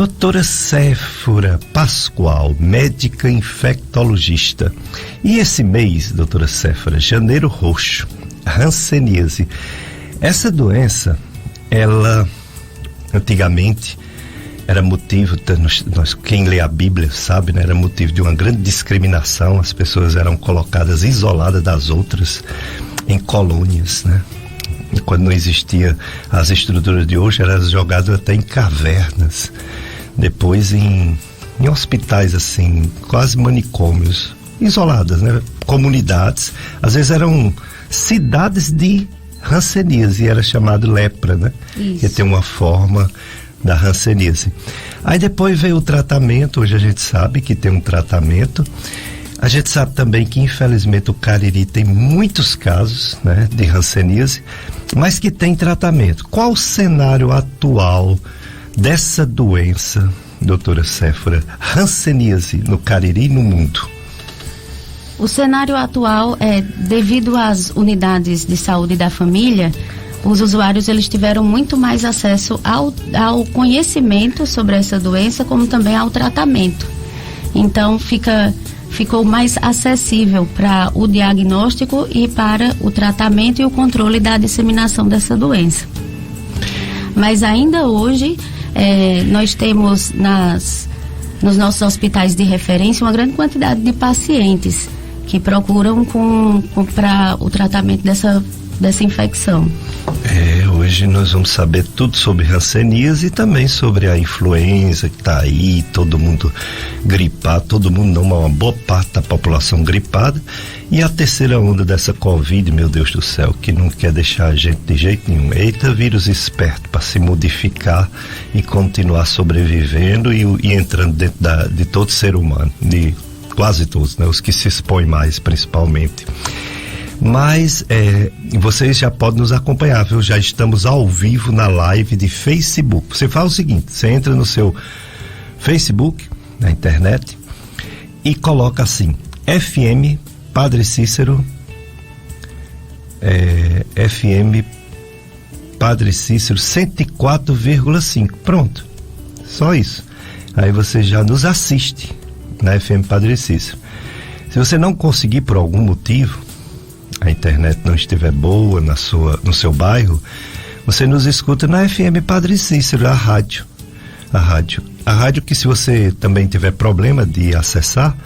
Doutora Séfora Pascoal, médica infectologista. E esse mês, doutora Séfora, janeiro roxo, hanseníase. Essa doença, ela antigamente era motivo, quem lê a Bíblia sabe, né, era motivo de uma grande discriminação. As pessoas eram colocadas isoladas das outras em colônias, né? Quando não existia as estruturas de hoje, eram jogadas até em cavernas, depois em hospitais assim, quase manicômios, isoladas, né? Comunidades, às vezes eram cidades de hanseníase, era chamado lepra, né? Isso. Que tem uma forma da hanseníase. Aí depois veio o tratamento. Hoje a gente sabe que tem um tratamento. A gente sabe também que, infelizmente, o Cariri tem muitos casos, né, de hanseníase, mas que tem tratamento. Qual o cenário atual dessa doença, doutora Séfora, hanseníase, no Cariri e no mundo? O cenário atual é, devido às unidades de saúde da família, os usuários eles tiveram muito mais acesso ao conhecimento sobre essa doença, como também ao tratamento. Então, ficou mais acessível para o diagnóstico e para o tratamento e o controle da disseminação dessa doença. Mas ainda hoje, nós temos nos nossos hospitais de referência uma grande quantidade de pacientes que procuram para o tratamento dessa infecção. Hoje nós vamos saber tudo sobre hanseníase e também sobre a influenza que está aí, todo mundo gripado, todo mundo não, uma boa parte da população gripada, e a terceira onda dessa Covid, meu Deus do céu, que não quer deixar a gente de jeito nenhum. Eita, vírus esperto para se modificar e continuar sobrevivendo e entrando dentro de todo ser humano, de quase todos, né? Os que se expõem mais, principalmente. Mas vocês já podem nos acompanhar, viu? Já estamos ao vivo na live de Facebook. Você faz o seguinte, você entra no seu Facebook, na internet, e coloca assim, FM Padre Cícero, FM Padre Cícero 104,5. Pronto, só isso. Aí você já nos assiste na FM Padre Cícero. Se você não conseguir por algum motivo, a internet não estiver boa no seu bairro, você nos escuta na FM Padre Cícero, a rádio que, se você também tiver problema de acessar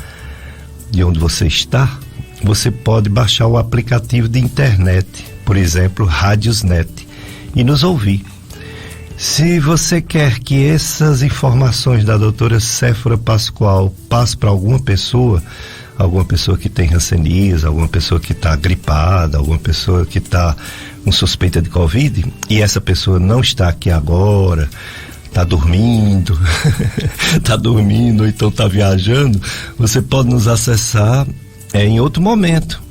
de onde você está, você pode baixar o aplicativo de internet, por exemplo, Rádiosnet, e nos ouvir. Se você quer que essas informações da doutora Séfora Pascoal passe para alguma pessoa que tem hanseníase, alguma pessoa que está gripada, alguma pessoa que está com suspeita de Covid, e essa pessoa não está aqui agora, está dormindo, ou então está viajando, você pode nos acessar em outro momento.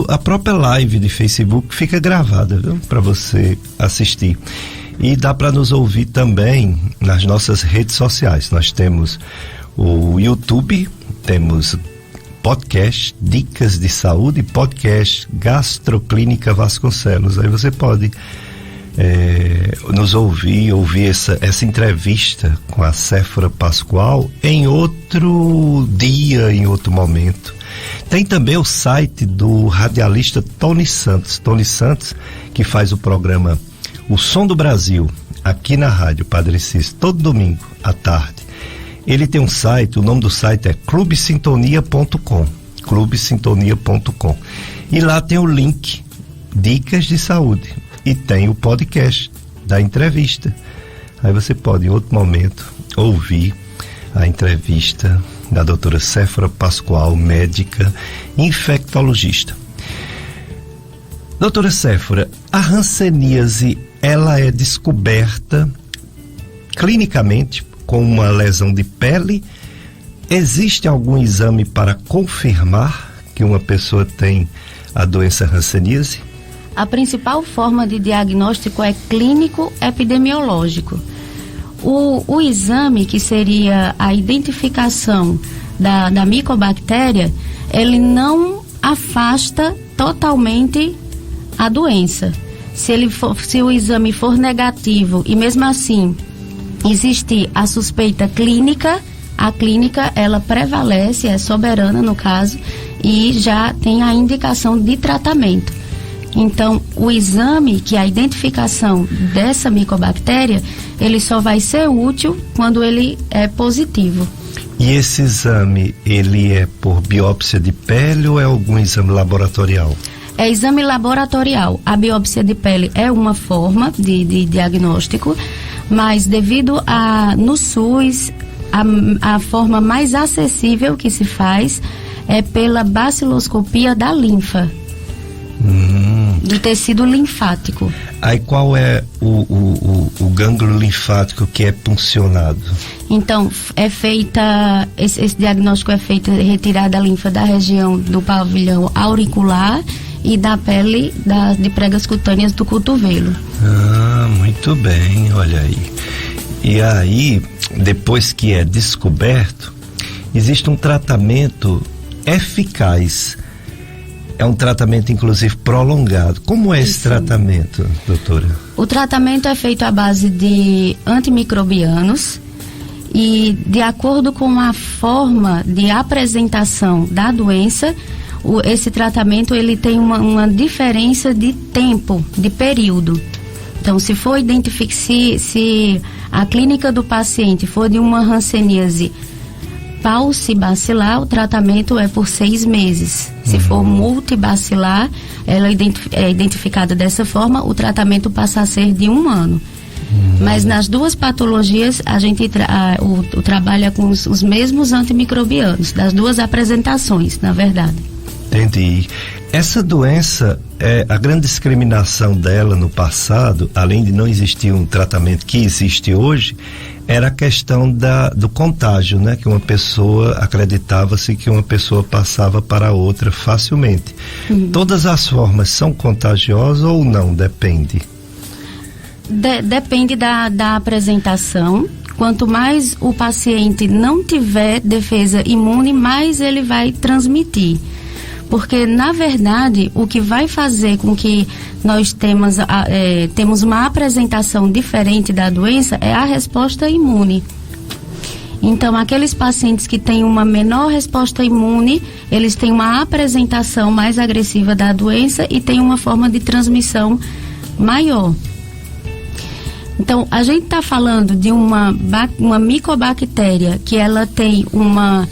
A própria live de Facebook fica gravada, viu, para você assistir. E dá para nos ouvir também nas nossas redes sociais. Nós temos o YouTube, temos podcast Dicas de Saúde, podcast Gastroclínica Vasconcelos. Aí você pode nos ouvir essa entrevista com a Séfora Pascoal em outro dia, em outro momento. Tem também o site do radialista Tony Santos, que faz o programa O Som do Brasil, aqui na Rádio Padre Cícero, todo domingo à tarde. Ele tem um site, o nome do site é clubesintonia.com, e lá tem o link Dicas de Saúde e tem o podcast da entrevista. Aí você pode, em outro momento, ouvir a entrevista da doutora Séfora Pascoal, médica infectologista. Doutora Séfora, a hanseníase, ela é descoberta clinicamente com uma lesão de pele? Existe algum exame para confirmar que uma pessoa tem a doença hanseníase? A principal forma de diagnóstico é clínico epidemiológico. O exame, que seria a identificação da micobactéria, ele não afasta totalmente a doença. Se o exame for negativo e mesmo assim existir a suspeita clínica, a clínica ela prevalece, é soberana no caso, e já tem a indicação de tratamento. Então, o exame, que é a identificação dessa micobactéria, ele só vai ser útil quando ele é positivo. E esse exame, ele é por biópsia de pele ou é algum exame laboratorial? É exame laboratorial. A biópsia de pele é uma forma de diagnóstico, mas devido no SUS, a forma mais acessível que se faz é pela baciloscopia da linfa. Do tecido linfático. Aí qual é o gânglio linfático que é puncionado? Então, é feita, esse diagnóstico é feito, retirada a linfa da região do pavilhão auricular e da pele de pregas cutâneas do cotovelo. Muito bem, olha aí. E aí, depois que é descoberto, existe um tratamento eficaz. É um tratamento, inclusive, prolongado. Como é esse tratamento, doutora? O tratamento é feito à base de antimicrobianos e, de acordo com a forma de apresentação da doença, esse tratamento ele tem uma diferença de tempo, de período. Então, se for se a clínica do paciente for de uma hanseníase paucibacilar, o tratamento é por 6 meses. Se for multibacilar, ela é identificada dessa forma, o tratamento passa a ser de 1 ano. Mas nas duas patologias, a gente trabalha com os mesmos antimicrobianos, das duas apresentações, na verdade. Entendi. Essa doença, a grande discriminação dela no passado, além de não existir um tratamento que existe hoje, era a questão do contágio, né? Que uma pessoa, acreditava-se que uma pessoa passava para a outra facilmente. Todas as formas são contagiosas ou não? Depende. Depende da apresentação. Quanto mais o paciente não tiver defesa imune, mais ele vai transmitir. Porque, na verdade, o que vai fazer com que nós temos uma apresentação diferente da doença é a resposta imune. Então, aqueles pacientes que têm uma menor resposta imune, eles têm uma apresentação mais agressiva da doença e têm uma forma de transmissão maior. Então, a gente está falando de uma micobactéria que ela tem uma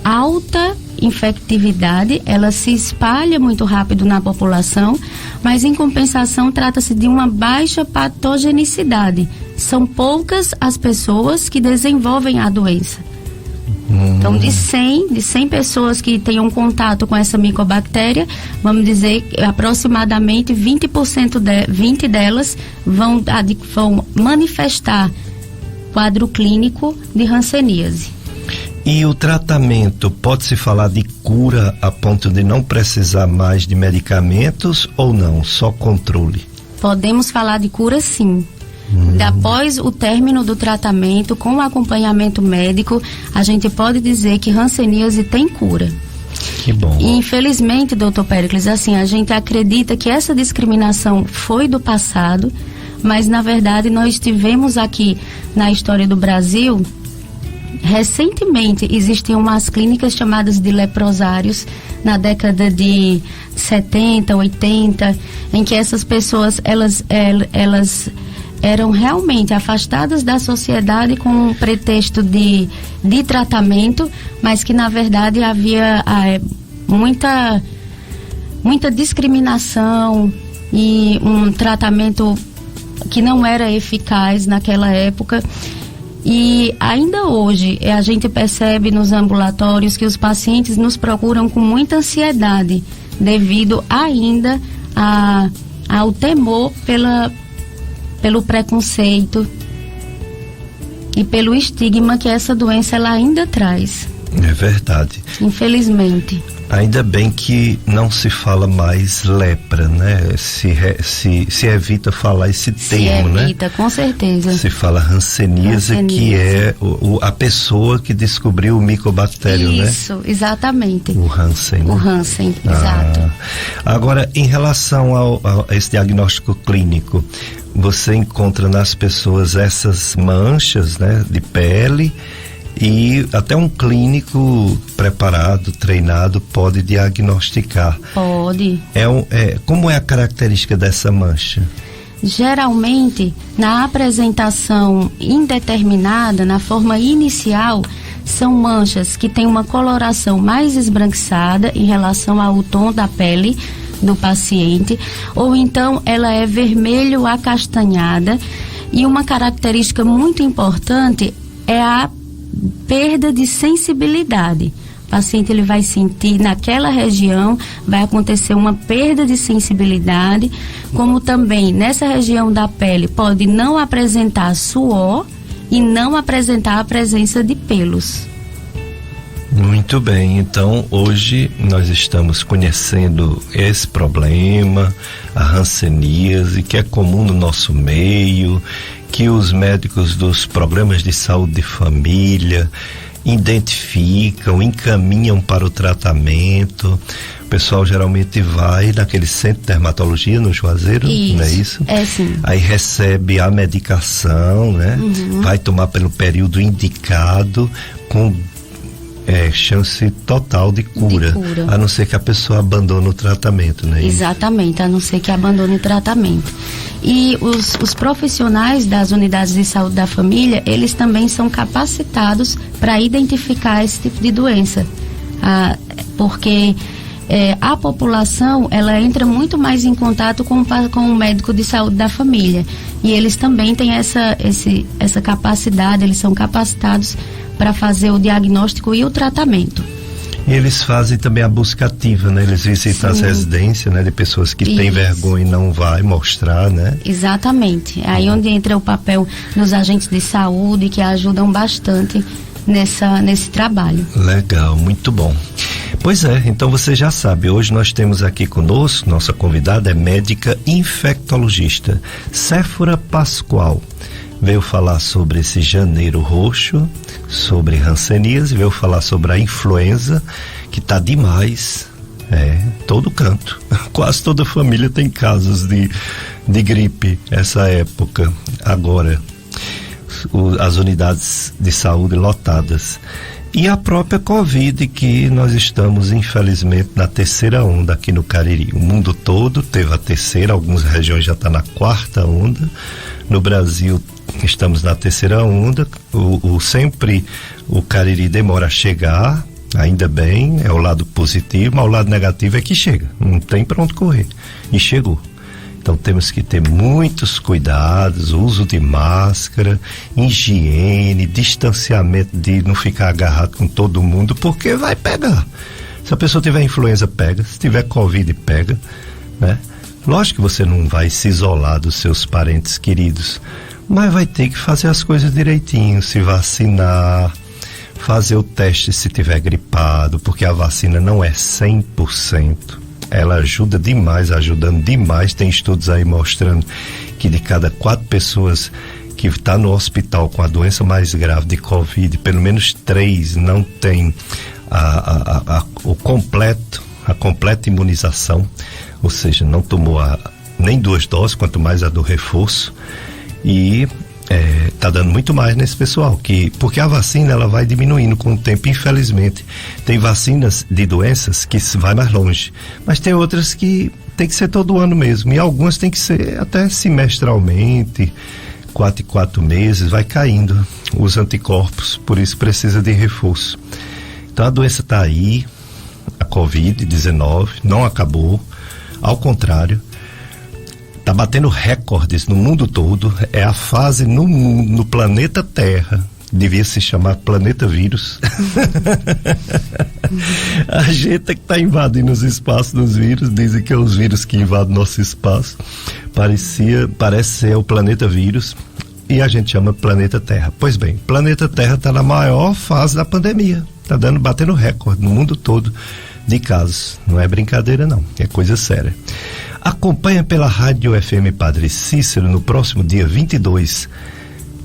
alta infectividade, ela se espalha muito rápido na população, mas em compensação trata-se de uma baixa patogenicidade. São poucas as pessoas que desenvolvem a doença. Então, de 100 pessoas que tenham contato com essa micobactéria, vamos dizer que aproximadamente 20 delas vão manifestar quadro clínico de hanseníase. E o tratamento, pode-se falar de cura a ponto de não precisar mais de medicamentos ou não? Só controle? Podemos falar de cura, sim. Após o término do tratamento, com o acompanhamento médico, a gente pode dizer que hanseníase tem cura. Que bom. E, infelizmente, doutor Péricles, assim, a gente acredita que essa discriminação foi do passado, mas, na verdade, nós tivemos aqui na história do Brasil, recentemente, existiam umas clínicas chamadas de leprosários, na década de 70, 80, em que essas pessoas, elas eram realmente afastadas da sociedade com um pretexto de tratamento, mas que na verdade havia muita discriminação e um tratamento que não era eficaz naquela época. E ainda hoje a gente percebe nos ambulatórios que os pacientes nos procuram com muita ansiedade devido ainda ao temor pelo preconceito e pelo estigma que essa doença ela ainda traz. É verdade. Infelizmente. Ainda bem que não se fala mais lepra, né? Se evita falar esse termo, né? Se evita, com certeza. Se fala hanseníase, que é a pessoa que descobriu o micobactério, né? Isso, exatamente. O Hansen. O Hansen, exato. Agora, em relação a esse diagnóstico clínico, você encontra nas pessoas essas manchas, né, de pele, e até um clínico preparado, treinado, pode diagnosticar. Pode. Como é a característica dessa mancha? Geralmente, na apresentação indeterminada, na forma inicial, são manchas que têm uma coloração mais esbranquiçada em relação ao tom da pele do paciente, ou então ela é vermelho acastanhada, e uma característica muito importante é a perda de sensibilidade. O paciente ele vai sentir naquela região, vai acontecer uma perda de sensibilidade, como também nessa região da pele pode não apresentar suor e não apresentar a presença de pelos. Muito bem, então hoje nós estamos conhecendo esse problema, a hanseníase, que é comum no nosso meio, que os médicos dos programas de saúde de família identificam, encaminham para o tratamento. O pessoal geralmente vai naquele centro de dermatologia no Juazeiro, isso, não é isso? É sim. Aí recebe a medicação, né? Vai tomar pelo período indicado, com chance total de cura, a não ser que a pessoa abandone o tratamento, né? Exatamente, a não ser que abandone o tratamento. E os profissionais das unidades de saúde da família, eles também são capacitados para identificar esse tipo de doença, porque a população, ela entra muito mais em contato com o médico de saúde da família, e eles também têm essa capacidade, eles são capacitados para fazer o diagnóstico e o tratamento. E eles fazem também a busca ativa, né? Eles visitam as residências, né? De pessoas que têm vergonha e não vai mostrar, né? Exatamente. Aí onde entra o papel dos agentes de saúde, que ajudam bastante nesse trabalho. Legal, muito bom. Pois é, então você já sabe, hoje nós temos aqui conosco, nossa convidada é médica infectologista, Séfora Pascoal. Veio falar sobre esse janeiro roxo, sobre hanseníase, veio falar sobre a influenza, que tá demais, todo canto. Quase toda família tem casos de gripe essa época. Agora, as unidades de saúde lotadas. E a própria Covid, que nós estamos, infelizmente, na terceira onda aqui no Cariri. O mundo todo teve a terceira, algumas regiões já estão na quarta onda. No Brasil, estamos na terceira onda. Sempre o Cariri demora a chegar, ainda bem, é o lado positivo, mas o lado negativo é que chega, não tem pra onde correr. E chegou. Então temos que ter muitos cuidados, uso de máscara, higiene, distanciamento, de não ficar agarrado com todo mundo, porque vai pegar. Se a pessoa tiver influenza, pega. Se tiver Covid, pega, né? Lógico que você não vai se isolar dos seus parentes queridos, mas vai ter que fazer as coisas direitinho, se vacinar, fazer o teste se tiver gripado, porque a vacina não é 100%. Ela ajuda demais, ajudando demais. Tem estudos aí mostrando que de cada 4 pessoas que está no hospital com a doença mais grave de Covid, pelo menos 3 não tem a completa imunização, ou seja, não tomou nem 2 doses, quanto mais a do reforço, e tá dando muito mais nesse pessoal, porque a vacina ela vai diminuindo com o tempo, infelizmente. Tem vacinas de doenças que vai mais longe, mas tem outras que tem que ser todo ano mesmo, e algumas tem que ser até semestralmente, 4 em 4 meses, vai caindo os anticorpos, por isso precisa de reforço. Então a doença está aí, a Covid-19 não acabou, ao contrário, está batendo recordes no mundo todo. É a fase no planeta Terra, devia se chamar planeta vírus. A gente que está invadindo os espaços dos vírus, dizem que é os vírus que invadem nosso espaço, parece ser o planeta vírus, e a gente chama planeta Terra. Pois bem, planeta Terra está na maior fase da pandemia, está batendo recorde no mundo todo de casos. Não é brincadeira não, é coisa séria. Acompanha pela Rádio FM Padre Cícero no próximo dia 22,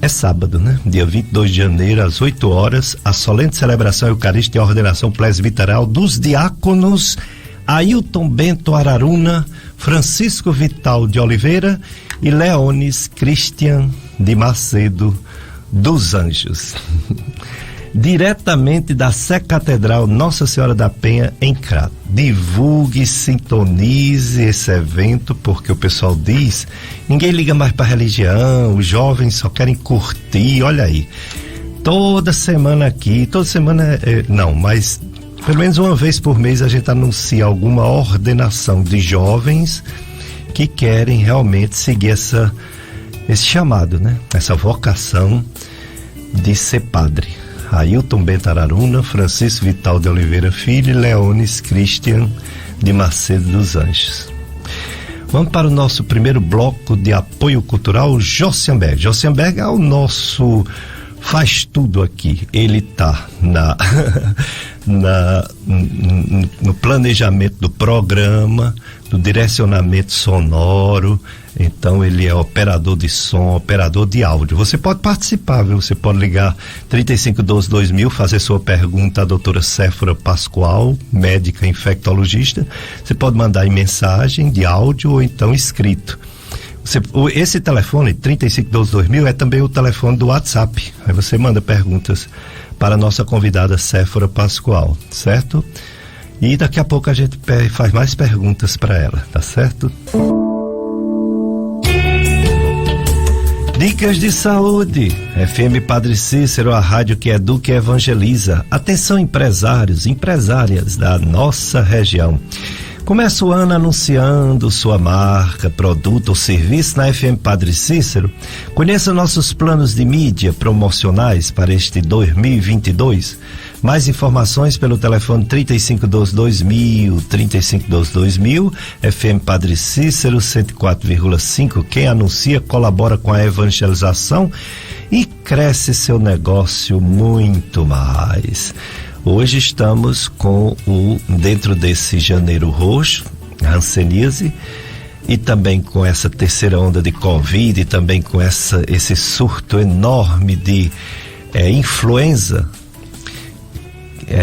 é sábado, né? Dia 22 de janeiro, às 8 horas, a solene celebração eucarística e a ordenação presbiteral dos diáconos Ailton Bento Araruna, Francisco Vital de Oliveira e Leones Christian de Macedo dos Anjos. Diretamente da Sé Catedral Nossa Senhora da Penha, em Crato. Divulgue, sintonize esse evento, porque o pessoal diz, ninguém liga mais para religião, os jovens só querem curtir, olha aí. Toda semana aqui, toda semana, não, mas pelo menos uma vez por mês a gente anuncia alguma ordenação de jovens que querem realmente seguir esse chamado, né? Essa vocação de ser padre. Ailton Bento Araruna, Francisco Vital de Oliveira Filho e Leones Christian de Macedo dos Anjos. Vamos para o nosso primeiro bloco de apoio cultural, Josianberg. Josianberg é o nosso faz tudo aqui. Ele está no planejamento do programa, do direcionamento sonoro. Então ele é operador de som, operador de áudio. Você pode participar, viu? Você pode ligar 3512-2000, fazer sua pergunta à doutora Séfora Pascoal, médica infectologista. Você pode mandar em mensagem de áudio ou então escrito. Esse telefone, 3512-2000, é também o telefone do WhatsApp. Aí você manda perguntas para a nossa convidada Séfora Pascoal, certo? E daqui a pouco a gente faz mais perguntas para ela, tá certo? Dicas de saúde. FM Padre Cícero, a rádio que educa e evangeliza. Atenção, empresários, empresárias da nossa região. Começa o ano anunciando sua marca, produto ou serviço na FM Padre Cícero. Conheça nossos planos de mídia promocionais para este 2022. Mais informações pelo telefone 3512-2000, 3512-2000, FM Padre Cícero 104,5. Quem anuncia colabora com a evangelização e cresce seu negócio muito mais. Hoje estamos com dentro desse janeiro roxo, hanseníase, e também com essa terceira onda de Covid, e também com esse surto enorme de influenza.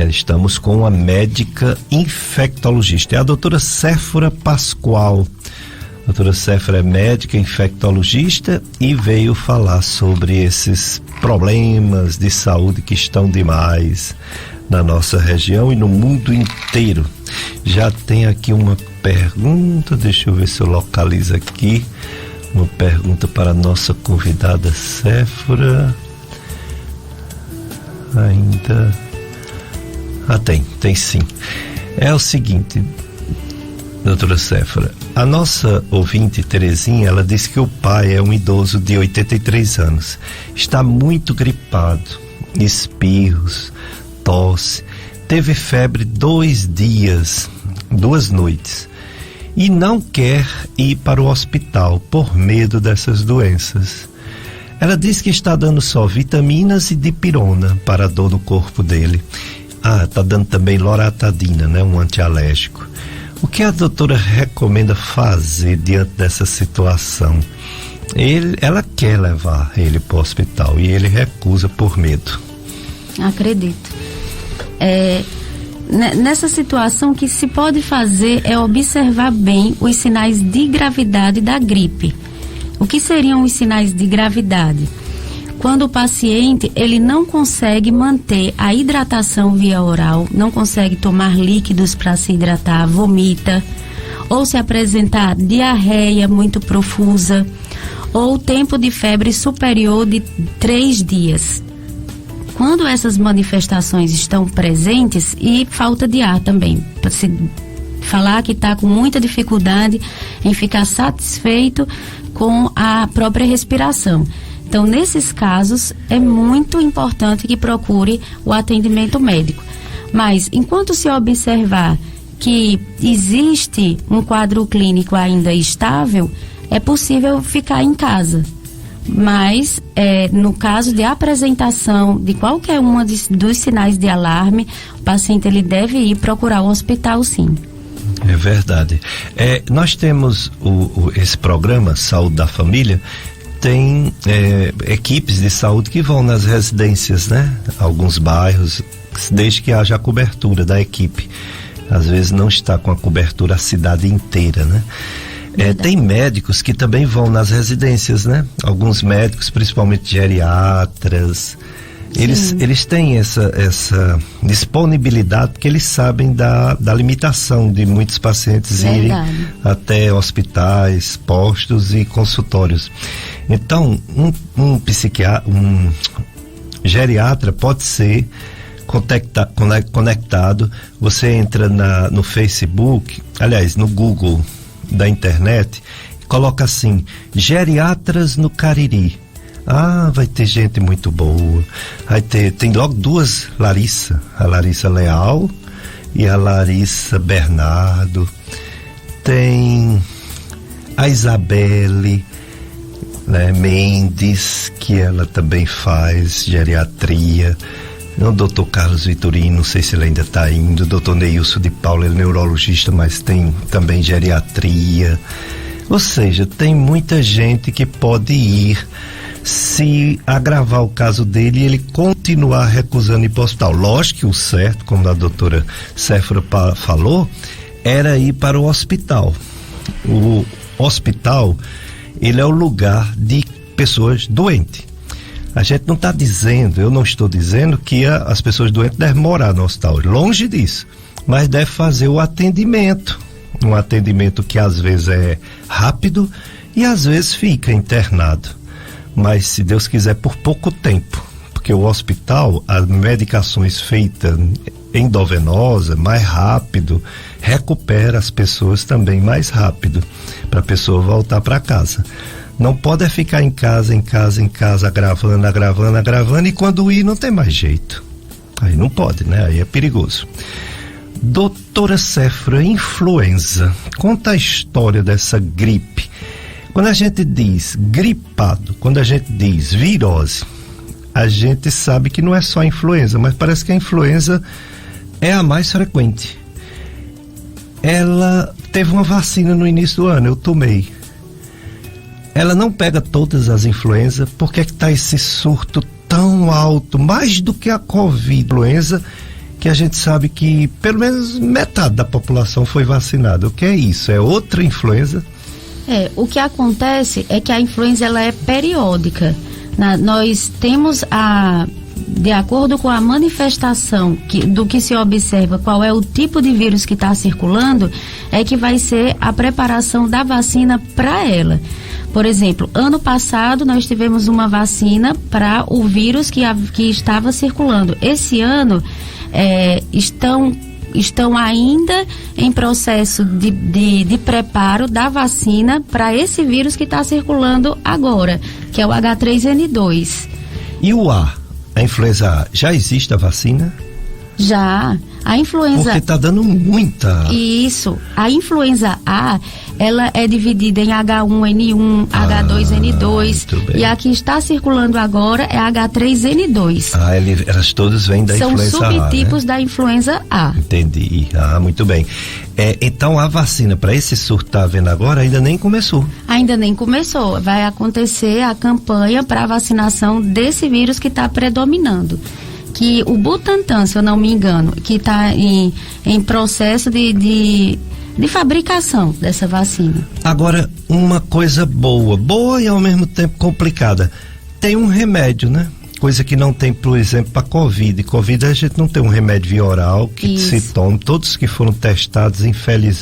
Estamos com uma médica infectologista, é a doutora Séfora Pascoal. A doutora Séfora é médica infectologista e veio falar sobre esses problemas de saúde que estão demais na nossa região e no mundo inteiro. Já tem aqui uma pergunta, deixa eu ver se eu localizo aqui, uma pergunta para a nossa convidada Séfora. Ainda... tem sim. É o seguinte, doutora Séfora, a nossa ouvinte Terezinha, ela disse que o pai é um idoso de 83 anos, está muito gripado, espirros, tosse, teve febre 2 dias, 2 noites, e não quer ir para o hospital por medo dessas doenças. Ela diz que está dando só vitaminas e dipirona para a dor no corpo dele. Está dando também loratadina, né? Um antialérgico. O que a doutora recomenda fazer diante dessa situação? Ela quer levar ele para o hospital e ele recusa por medo. Acredito. Nessa situação, o que se pode fazer é observar bem os sinais de gravidade da gripe. O que seriam os sinais de gravidade? Quando o paciente ele não consegue manter a hidratação via oral, não consegue tomar líquidos para se hidratar, vomita, ou se apresentar diarreia muito profusa, ou tempo de febre superior de 3 dias. Quando essas manifestações estão presentes, e falta de ar também, para se falar que está com muita dificuldade em ficar satisfeito com a própria respiração. Então, nesses casos, é muito importante que procure o atendimento médico. Mas, enquanto se observar que existe um quadro clínico ainda estável, é possível ficar em casa. Mas, no caso de apresentação de qualquer um dos sinais de alarme, o paciente ele deve ir procurar o hospital, sim. É verdade. Nós temos esse programa Saúde da Família, tem equipes de saúde que vão nas residências, né? Alguns bairros, desde que haja a cobertura da equipe. Às vezes não está com a cobertura a cidade inteira, né? Tem médicos que também vão nas residências, né? Alguns médicos, principalmente geriatras, eles têm essa disponibilidade porque eles sabem da limitação de muitos pacientes irem até hospitais, postos e consultórios. Então, um geriatra pode ser conectado. Você entra no Facebook, aliás, no Google da internet, coloca assim, geriatras no Cariri. Vai ter gente muito boa. Tem logo duas Larissa, a Larissa Leal e a Larissa Bernardo. Tem a Isabelle, né, Mendes, que ela também faz geriatria. O doutor Carlos Vitorino, não sei se ele ainda está indo. O doutor Neilson de Paula, ele é neurologista, mas tem também geriatria. Ou seja, tem muita gente que pode ir, se agravar o caso dele e ele continuar recusando ir para o hospital. Lógico que o certo, como a doutora Séfora falou, era ir para o hospital. O hospital, ele é o lugar de pessoas doentes. A gente não está dizendo, eu não estou dizendo que as pessoas doentes devem morar no hospital, longe disso, mas deve fazer o atendimento, um atendimento que às vezes é rápido e às vezes fica internado, mas se Deus quiser por pouco tempo, porque o hospital, as medicações feitas endovenosa, mais rápido, recupera as pessoas também mais rápido, para a pessoa voltar para casa. Não pode ficar em casa, agravando, e quando ir não tem mais jeito. Aí não pode, né? Aí é perigoso. Doutora Séfora, influenza. Conta a história dessa gripe. Quando a gente diz gripado, quando a gente diz virose, a gente sabe que não é só a influenza, mas parece que a influenza é a mais frequente. Ela teve uma vacina no início do ano, eu tomei. Ela não pega todas as influenzas. Por que está esse surto tão alto, mais do que a Covid influenza, que a gente sabe que pelo menos metade da população foi vacinada? O que é isso? É outra influenza? O que acontece é que a influenza ela é periódica. Nós temos de acordo com a manifestação do que se observa, qual é o tipo de vírus que está circulando, é que vai ser a preparação da vacina para ela. Por exemplo, ano passado nós tivemos uma vacina para o vírus que estava circulando. Esse ano estão ainda em processo de preparo da vacina para esse vírus que está circulando agora, que é o H3N2. E o A? A influenza A, já existe a vacina? Já. A influenza... Porque está dando muita... Isso. A influenza A, ela é dividida em H1N1, H2N2. E a que está circulando agora é H3N2. Elas todas vêm da influenza A. São subtipos da influenza A. Entendi. Muito bem. Então a vacina para esse surto que está havendo agora ainda nem começou. Ainda nem começou. Vai acontecer a campanha para a vacinação desse vírus que está predominando. Que o Butantan, se eu não me engano, que está em processo de fabricação dessa vacina. Agora, uma coisa boa e ao mesmo tempo complicada. Tem um remédio, né? Coisa que não tem, por exemplo, para Covid. Covid a gente não tem um remédio via oral que se tome. Todos que foram testados,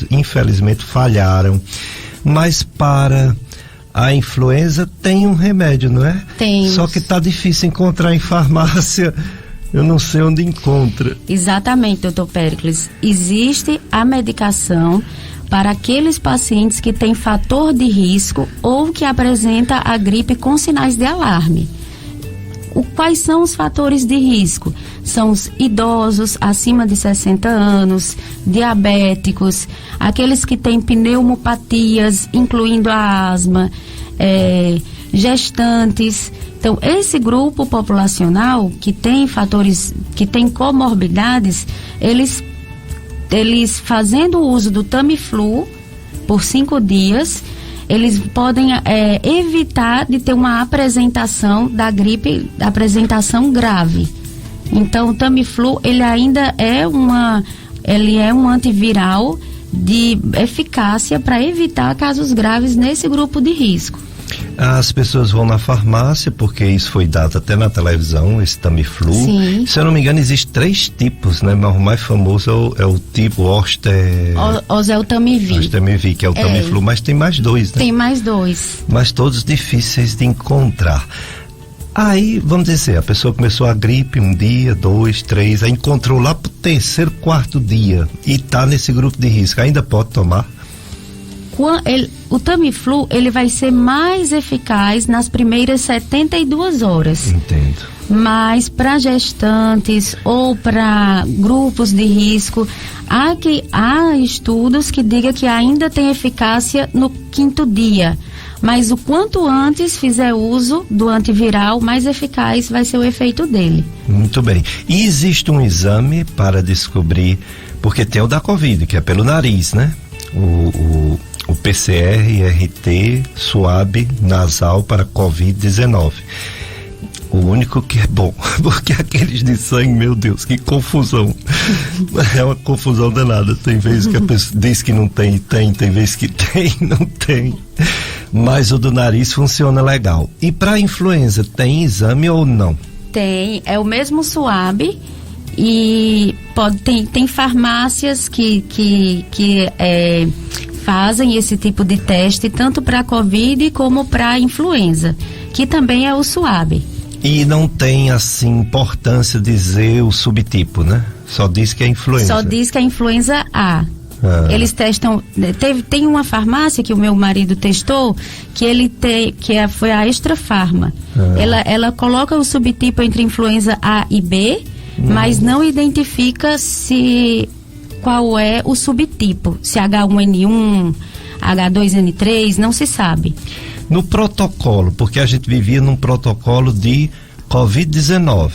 infelizmente, falharam. Mas para a influenza tem um remédio, não é? Tem. Só que está difícil encontrar em farmácia. Eu não sei onde encontra. Exatamente, doutor Péricles. Existe a medicação para aqueles pacientes que têm fator de risco ou que apresenta a gripe com sinais de alarme. Quais são os fatores de risco? São os idosos acima de 60 anos, diabéticos, aqueles que têm pneumopatias, incluindo a asma, gestantes. Então, esse grupo populacional que tem fatores, que tem comorbidades, eles fazendo o uso do Tamiflu por 5 dias, eles podem evitar de ter uma apresentação da gripe, apresentação grave. Então, o Tamiflu, ele ainda é ele é um antiviral de eficácia para evitar casos graves nesse grupo de risco. As pessoas vão na farmácia, porque isso foi dado até na televisão, esse Tamiflu. Sim. Se eu não me engano, existem 3 tipos, né? Mas o mais famoso é o tipo Oseltamivir, que é o Tamiflu, mas tem mais 2, né? Tem mais 2. Mas todos difíceis de encontrar. Aí, vamos dizer, a pessoa começou a gripe 1 dia, 2, 3, aí encontrou lá pro 3º, 4º dia e tá nesse grupo de risco, ainda pode tomar? O Tamiflu, ele vai ser mais eficaz nas primeiras 72 horas. Entendo. Mas para gestantes ou para grupos de risco, há estudos que digam que ainda tem eficácia no 5º dia. Mas o quanto antes fizer uso do antiviral, mais eficaz vai ser o efeito dele. Muito bem. E existe um exame para descobrir, porque tem o da Covid, que é pelo nariz, né? O PCR-RT suave nasal para Covid-19. O único que é bom, porque aqueles de sangue, meu Deus, que confusão. É uma confusão danada. Tem vezes que a pessoa diz que não tem, tem vezes que tem, não tem. Mas o do nariz funciona legal. E para influenza, tem exame ou não? Tem, é o mesmo suave e tem farmácias que fazem esse tipo de teste tanto para Covid como para influenza, que também é o suave. E não tem, assim, importância dizer o subtipo, né? Só diz que é influenza. Só diz que é influenza A. Eles testam, tem uma farmácia que o meu marido testou, foi a Extra Farma. Ela coloca o subtipo entre influenza A e B, mas não identifica qual é o subtipo, se H1N1, H2N3, não se sabe. No protocolo, porque a gente vivia num protocolo de Covid-19.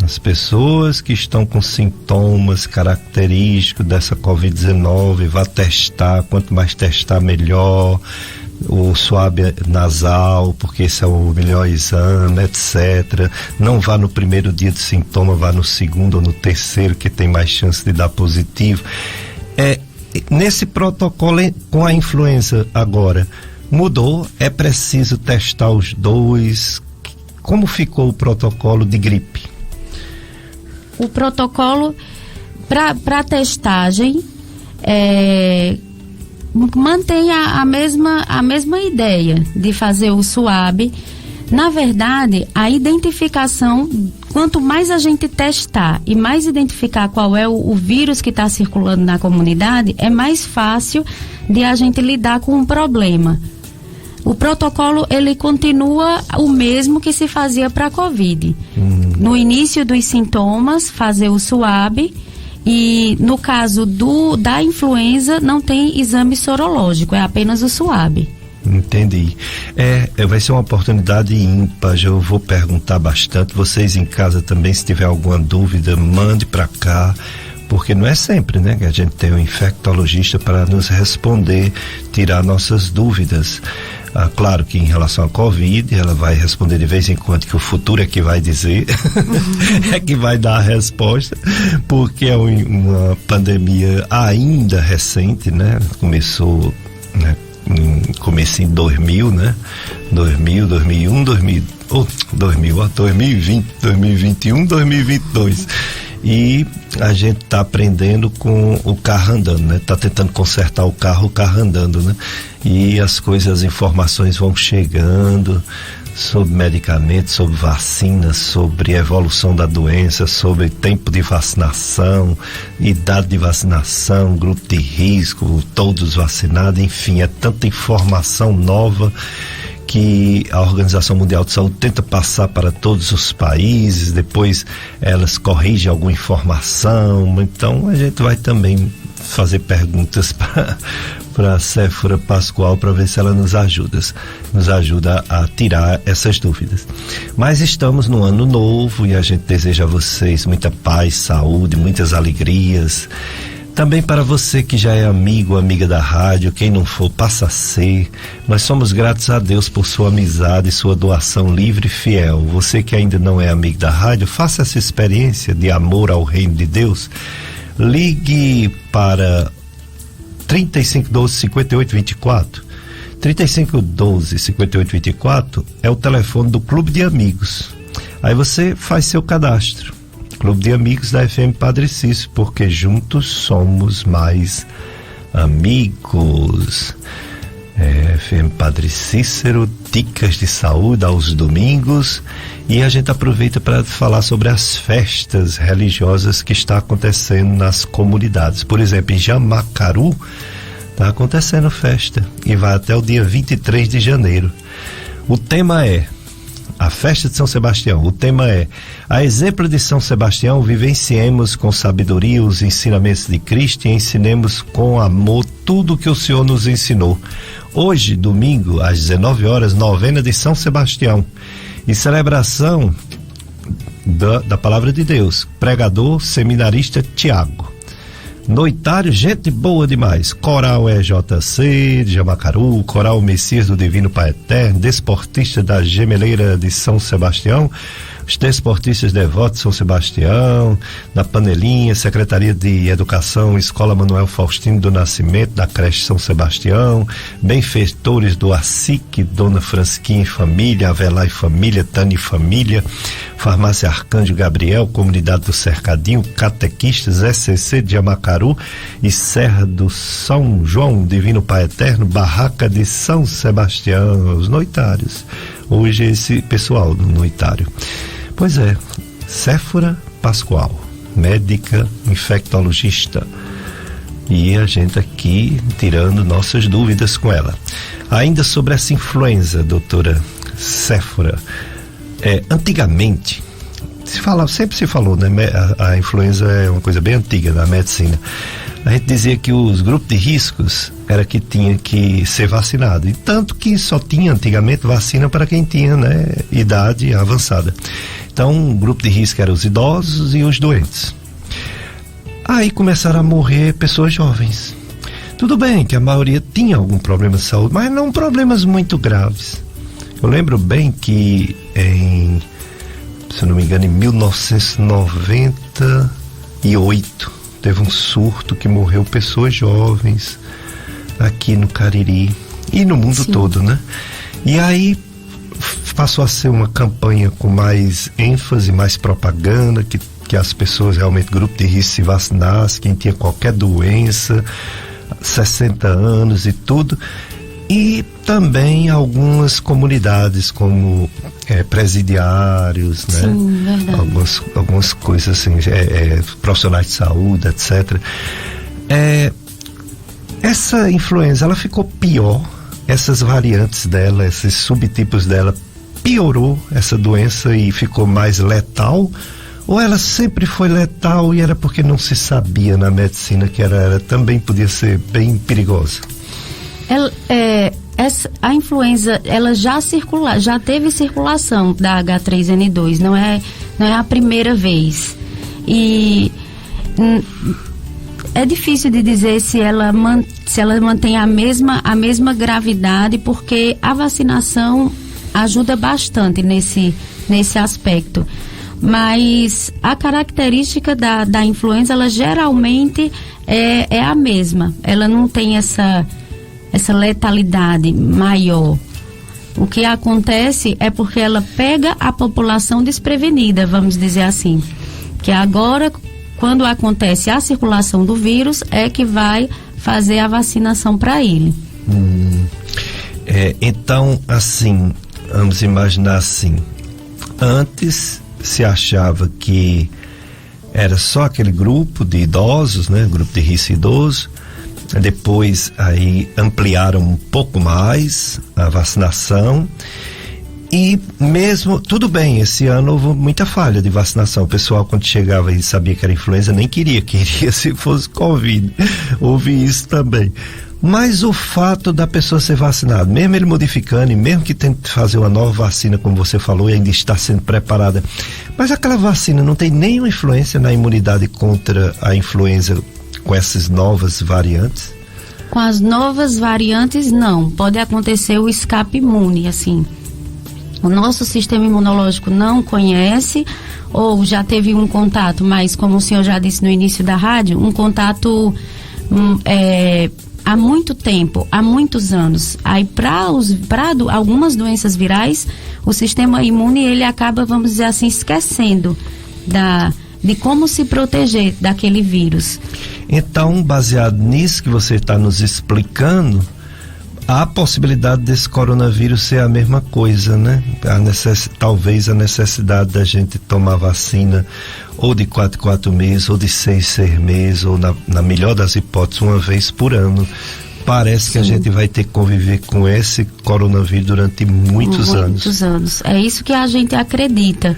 As pessoas que estão com sintomas característicos dessa Covid-19, vá testar, quanto mais testar melhor, o suave nasal, porque esse é o melhor exame, etc. Não vá no primeiro dia de sintoma, vá no 2º ou no 3º, que tem mais chance de dar positivo. Nesse protocolo, com a influenza agora, mudou? É preciso testar os 2? Como ficou o protocolo de gripe? O protocolo para testagem mantém a mesma ideia de fazer o suave. Na verdade, a identificação, quanto mais a gente testar e mais identificar qual é o vírus que está circulando na comunidade, é mais fácil de a gente lidar com o problema. O protocolo, ele continua o mesmo que se fazia para a Covid. No início dos sintomas, fazer o suave, e no caso da influenza, não tem exame sorológico, é apenas o suave. Entendi. Vai ser uma oportunidade ímpar, eu vou perguntar bastante. Vocês em casa também, se tiver alguma dúvida, mande para cá, porque não é sempre, né, que a gente tem um infectologista para nos responder, tirar nossas dúvidas. Claro que em relação à Covid, ela vai responder de vez em quando, que o futuro é que vai dizer, é que vai dar a resposta, porque é uma pandemia ainda recente, né? Começou, né? Comecei em 2000, né? 2001, 2020, 2021, 2022. E a gente está aprendendo com o carro andando, né? Tá tentando consertar o carro andando, né? E as informações vão chegando sobre medicamentos, sobre vacinas, sobre evolução da doença, sobre tempo de vacinação, idade de vacinação, grupo de risco, todos vacinados, enfim, é tanta informação nova que a Organização Mundial de Saúde tenta passar para todos os países, depois elas corrigem alguma informação, então a gente vai também fazer perguntas para a Séfora Pascoal para ver se ela nos ajuda a tirar essas dúvidas. Mas estamos no ano novo e a gente deseja a vocês muita paz, saúde, muitas alegrias. Também para você que já é amigo, amiga da rádio, quem não for, passa a ser. Nós somos gratos a Deus por sua amizade e sua doação livre e fiel. Você que ainda não é amigo da rádio, faça essa experiência de amor ao reino de Deus. ligue para 3512-5824. 3512-5824 é o telefone do Clube de Amigos. Aí você faz seu cadastro. Clube de Amigos da FM Padre Cícero, porque juntos somos mais amigos. FM Padre Cícero, dicas de saúde aos domingos, e a gente aproveita para falar sobre as festas religiosas que estão acontecendo nas comunidades. Por exemplo, em Jamacaru está acontecendo festa e vai até o dia 23 de janeiro. O tema é a festa de São Sebastião. O tema é: a exemplo de São Sebastião, vivenciemos com sabedoria os ensinamentos de Cristo e ensinemos com amor tudo que o Senhor nos ensinou. Hoje, domingo, às 19 horas, novena de São Sebastião, e celebração da Palavra de Deus. Pregador, seminarista Tiago. Noitário, gente boa demais. Coral EJC de Jamacaru, Coral Messias do Divino Pai Eterno, desportista da Gemeleira de São Sebastião, os desportistas devotos de São Sebastião, da Panelinha, Secretaria de Educação, Escola Manuel Faustino do Nascimento, da Creche São Sebastião, benfeitores do ASIC, Dona Fransquinha e Família, Avelar e Família, Tani e Família, Farmácia Arcanjo Gabriel, Comunidade do Cercadinho, catequistas, SCC de Jamacaru e Serra do São João, Divino Pai Eterno, Barraca de São Sebastião, os noitários. Hoje esse pessoal do noitário. Pois é, Séfora Pascoal, médica infectologista, e a gente aqui tirando nossas dúvidas com ela. Ainda sobre essa influenza, doutora Séfora, antigamente sempre se falou, né? A influenza é uma coisa bem antiga da medicina. A gente dizia que os grupos de riscos era que tinha que ser vacinado, e tanto que só tinha antigamente vacina para quem tinha, né, idade avançada. Então o grupo de risco era os idosos e os doentes. Aí começaram a morrer pessoas jovens. Tudo bem que a maioria tinha algum problema de saúde, mas não problemas muito graves. Eu lembro bem que se eu não me engano, em 1998 teve um surto que morreu pessoas jovens aqui no Cariri e no mundo todo, né? E aí passou a ser uma campanha com mais ênfase, mais propaganda, que as pessoas realmente, grupo de risco, se vacinassem, quem tinha qualquer doença, 60 anos e tudo. E também algumas comunidades como presidiários, né? Sim, verdade. Algumas coisas assim, profissionais de saúde, etc. Essa influenza, ela ficou pior, essas variantes dela, esses subtipos dela, piorou essa doença e ficou mais letal? Ou ela sempre foi letal e era porque não se sabia na medicina que ela também podia ser bem perigosa? A influenza, ela já teve circulação da H3N2, não é a primeira vez. E é difícil de dizer se ela mantém a mesma gravidade, porque a vacinação ajuda bastante nesse aspecto. Mas a característica da influenza, ela geralmente é a mesma. Ela não tem essa letalidade maior. O que acontece é porque ela pega a população desprevenida, vamos dizer assim. Que agora, quando acontece a circulação do vírus, é que vai fazer a vacinação para ele. Então, assim, vamos imaginar assim, antes se achava que era só aquele grupo de idosos, né? Grupo de risco idoso. Depois aí ampliaram um pouco mais a vacinação, e mesmo, tudo bem, esse ano houve muita falha de vacinação. O pessoal, quando chegava e sabia que era influenza, nem queria se fosse Covid. Houve isso também. Mas o fato da pessoa ser vacinada, mesmo ele modificando, e mesmo que tente fazer uma nova vacina, como você falou, e ainda está sendo preparada, mas aquela vacina não tem nenhuma influência na imunidade contra a influenza com essas novas variantes? Com as novas variantes, não. Pode acontecer o escape imune, assim. O nosso sistema imunológico não conhece, ou já teve um contato, mas como o senhor já disse no início da rádio, um contato há muito tempo, há muitos anos. Aí para algumas doenças virais, o sistema imune ele acaba, vamos dizer assim, esquecendo de como se proteger daquele vírus. Então, baseado nisso que você está nos explicando, há a possibilidade desse coronavírus ser a mesma coisa, né? Talvez a necessidade da gente tomar vacina ou de 4 meses, ou de 6 meses, ou na melhor das hipóteses, uma vez por ano. Parece que a gente vai ter que conviver com esse coronavírus durante muitos anos. Muitos anos. É isso que a gente acredita.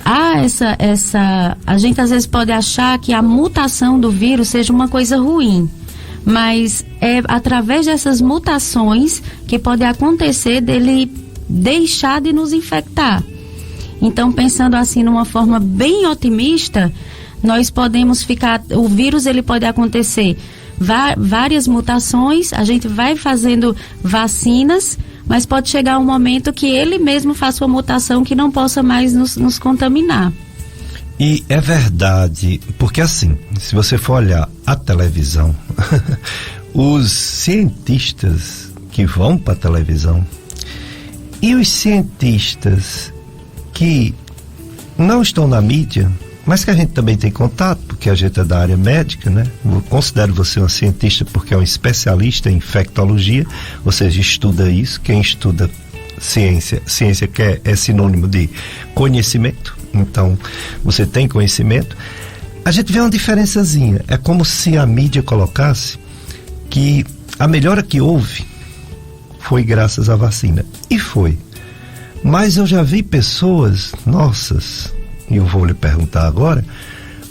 A gente às vezes pode achar que a mutação do vírus seja uma coisa ruim, mas é através dessas mutações que pode acontecer dele deixar de nos infectar. Então, pensando assim numa forma bem otimista, nós podemos o vírus ele pode acontecer várias mutações, a gente vai fazendo vacinas, mas pode chegar um momento que ele mesmo faça uma mutação que não possa mais nos contaminar. E é verdade, porque assim, se você for olhar a televisão, os cientistas que vão para a televisão e os cientistas que não estão na mídia, mas que a gente também tem contato, porque a gente é da área médica, né? Eu considero você uma cientista porque é um especialista em infectologia, ou seja, estuda isso. Quem estuda ciência que é sinônimo de conhecimento, então você tem conhecimento. A gente vê uma diferençazinha, é como se a mídia colocasse que a melhora que houve foi graças à vacina, e foi. Mas eu já vi pessoas, e eu vou lhe perguntar agora,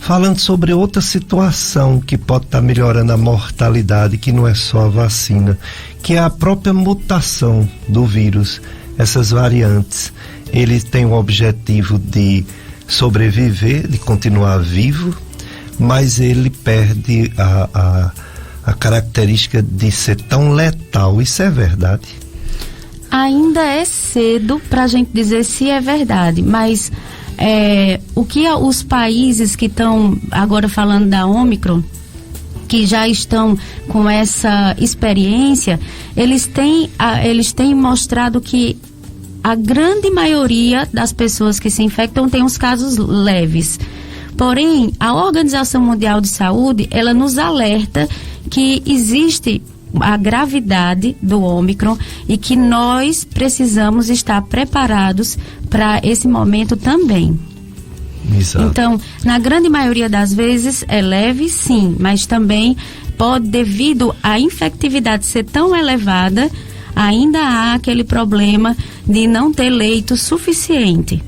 falando sobre outra situação que pode estar melhorando a mortalidade, que não é só a vacina, que é a própria mutação do vírus. Essas variantes, eles têm o objetivo de sobreviver, de continuar vivo, mas ele perde a característica de ser tão letal. Isso é verdade? Ainda é cedo para a gente dizer se é verdade, mas o que os países que estão agora falando da Ômicron, que já estão com essa experiência, eles têm mostrado que a grande maioria das pessoas que se infectam tem os casos leves. Porém, a Organização Mundial de Saúde, ela nos alerta que existe a gravidade do Ômicron e que nós precisamos estar preparados para esse momento também. Exato. Então, na grande maioria das vezes é leve, sim, mas também pode, devido à infectividade ser tão elevada, ainda há aquele problema de não ter leito suficiente,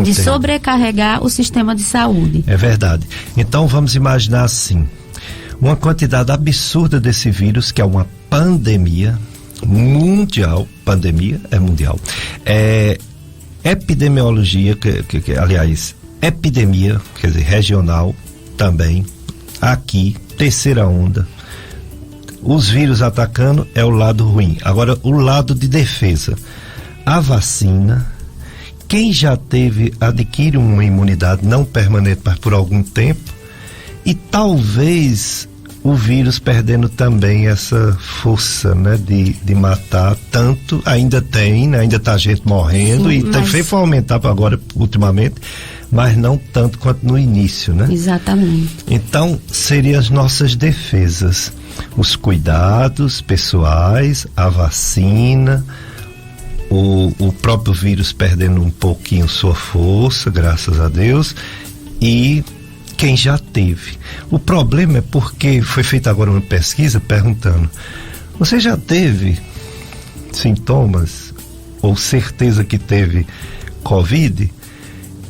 de sobrecarregar o sistema de saúde. É verdade. Então vamos imaginar assim, uma quantidade absurda desse vírus, que é uma pandemia mundial, pandemia é mundial, epidemiologia, aliás, epidemia, quer dizer, regional também, aqui, terceira onda, os vírus atacando é o lado ruim. Agora, o lado de defesa, a vacina, quem já teve, adquire uma imunidade não permanente, mas por algum tempo, e talvez o vírus perdendo também essa força, né, de matar tanto, ainda tem, né, ainda tá gente morrendo. Sim, e foi aumentar agora, ultimamente, mas não tanto quanto no início, né? Exatamente. Então, seriam as nossas defesas, os cuidados pessoais, a vacina, o próprio vírus perdendo um pouquinho sua força, graças a Deus, e quem já teve. O problema é porque foi feita agora uma pesquisa perguntando: você já teve sintomas ou certeza que teve Covid?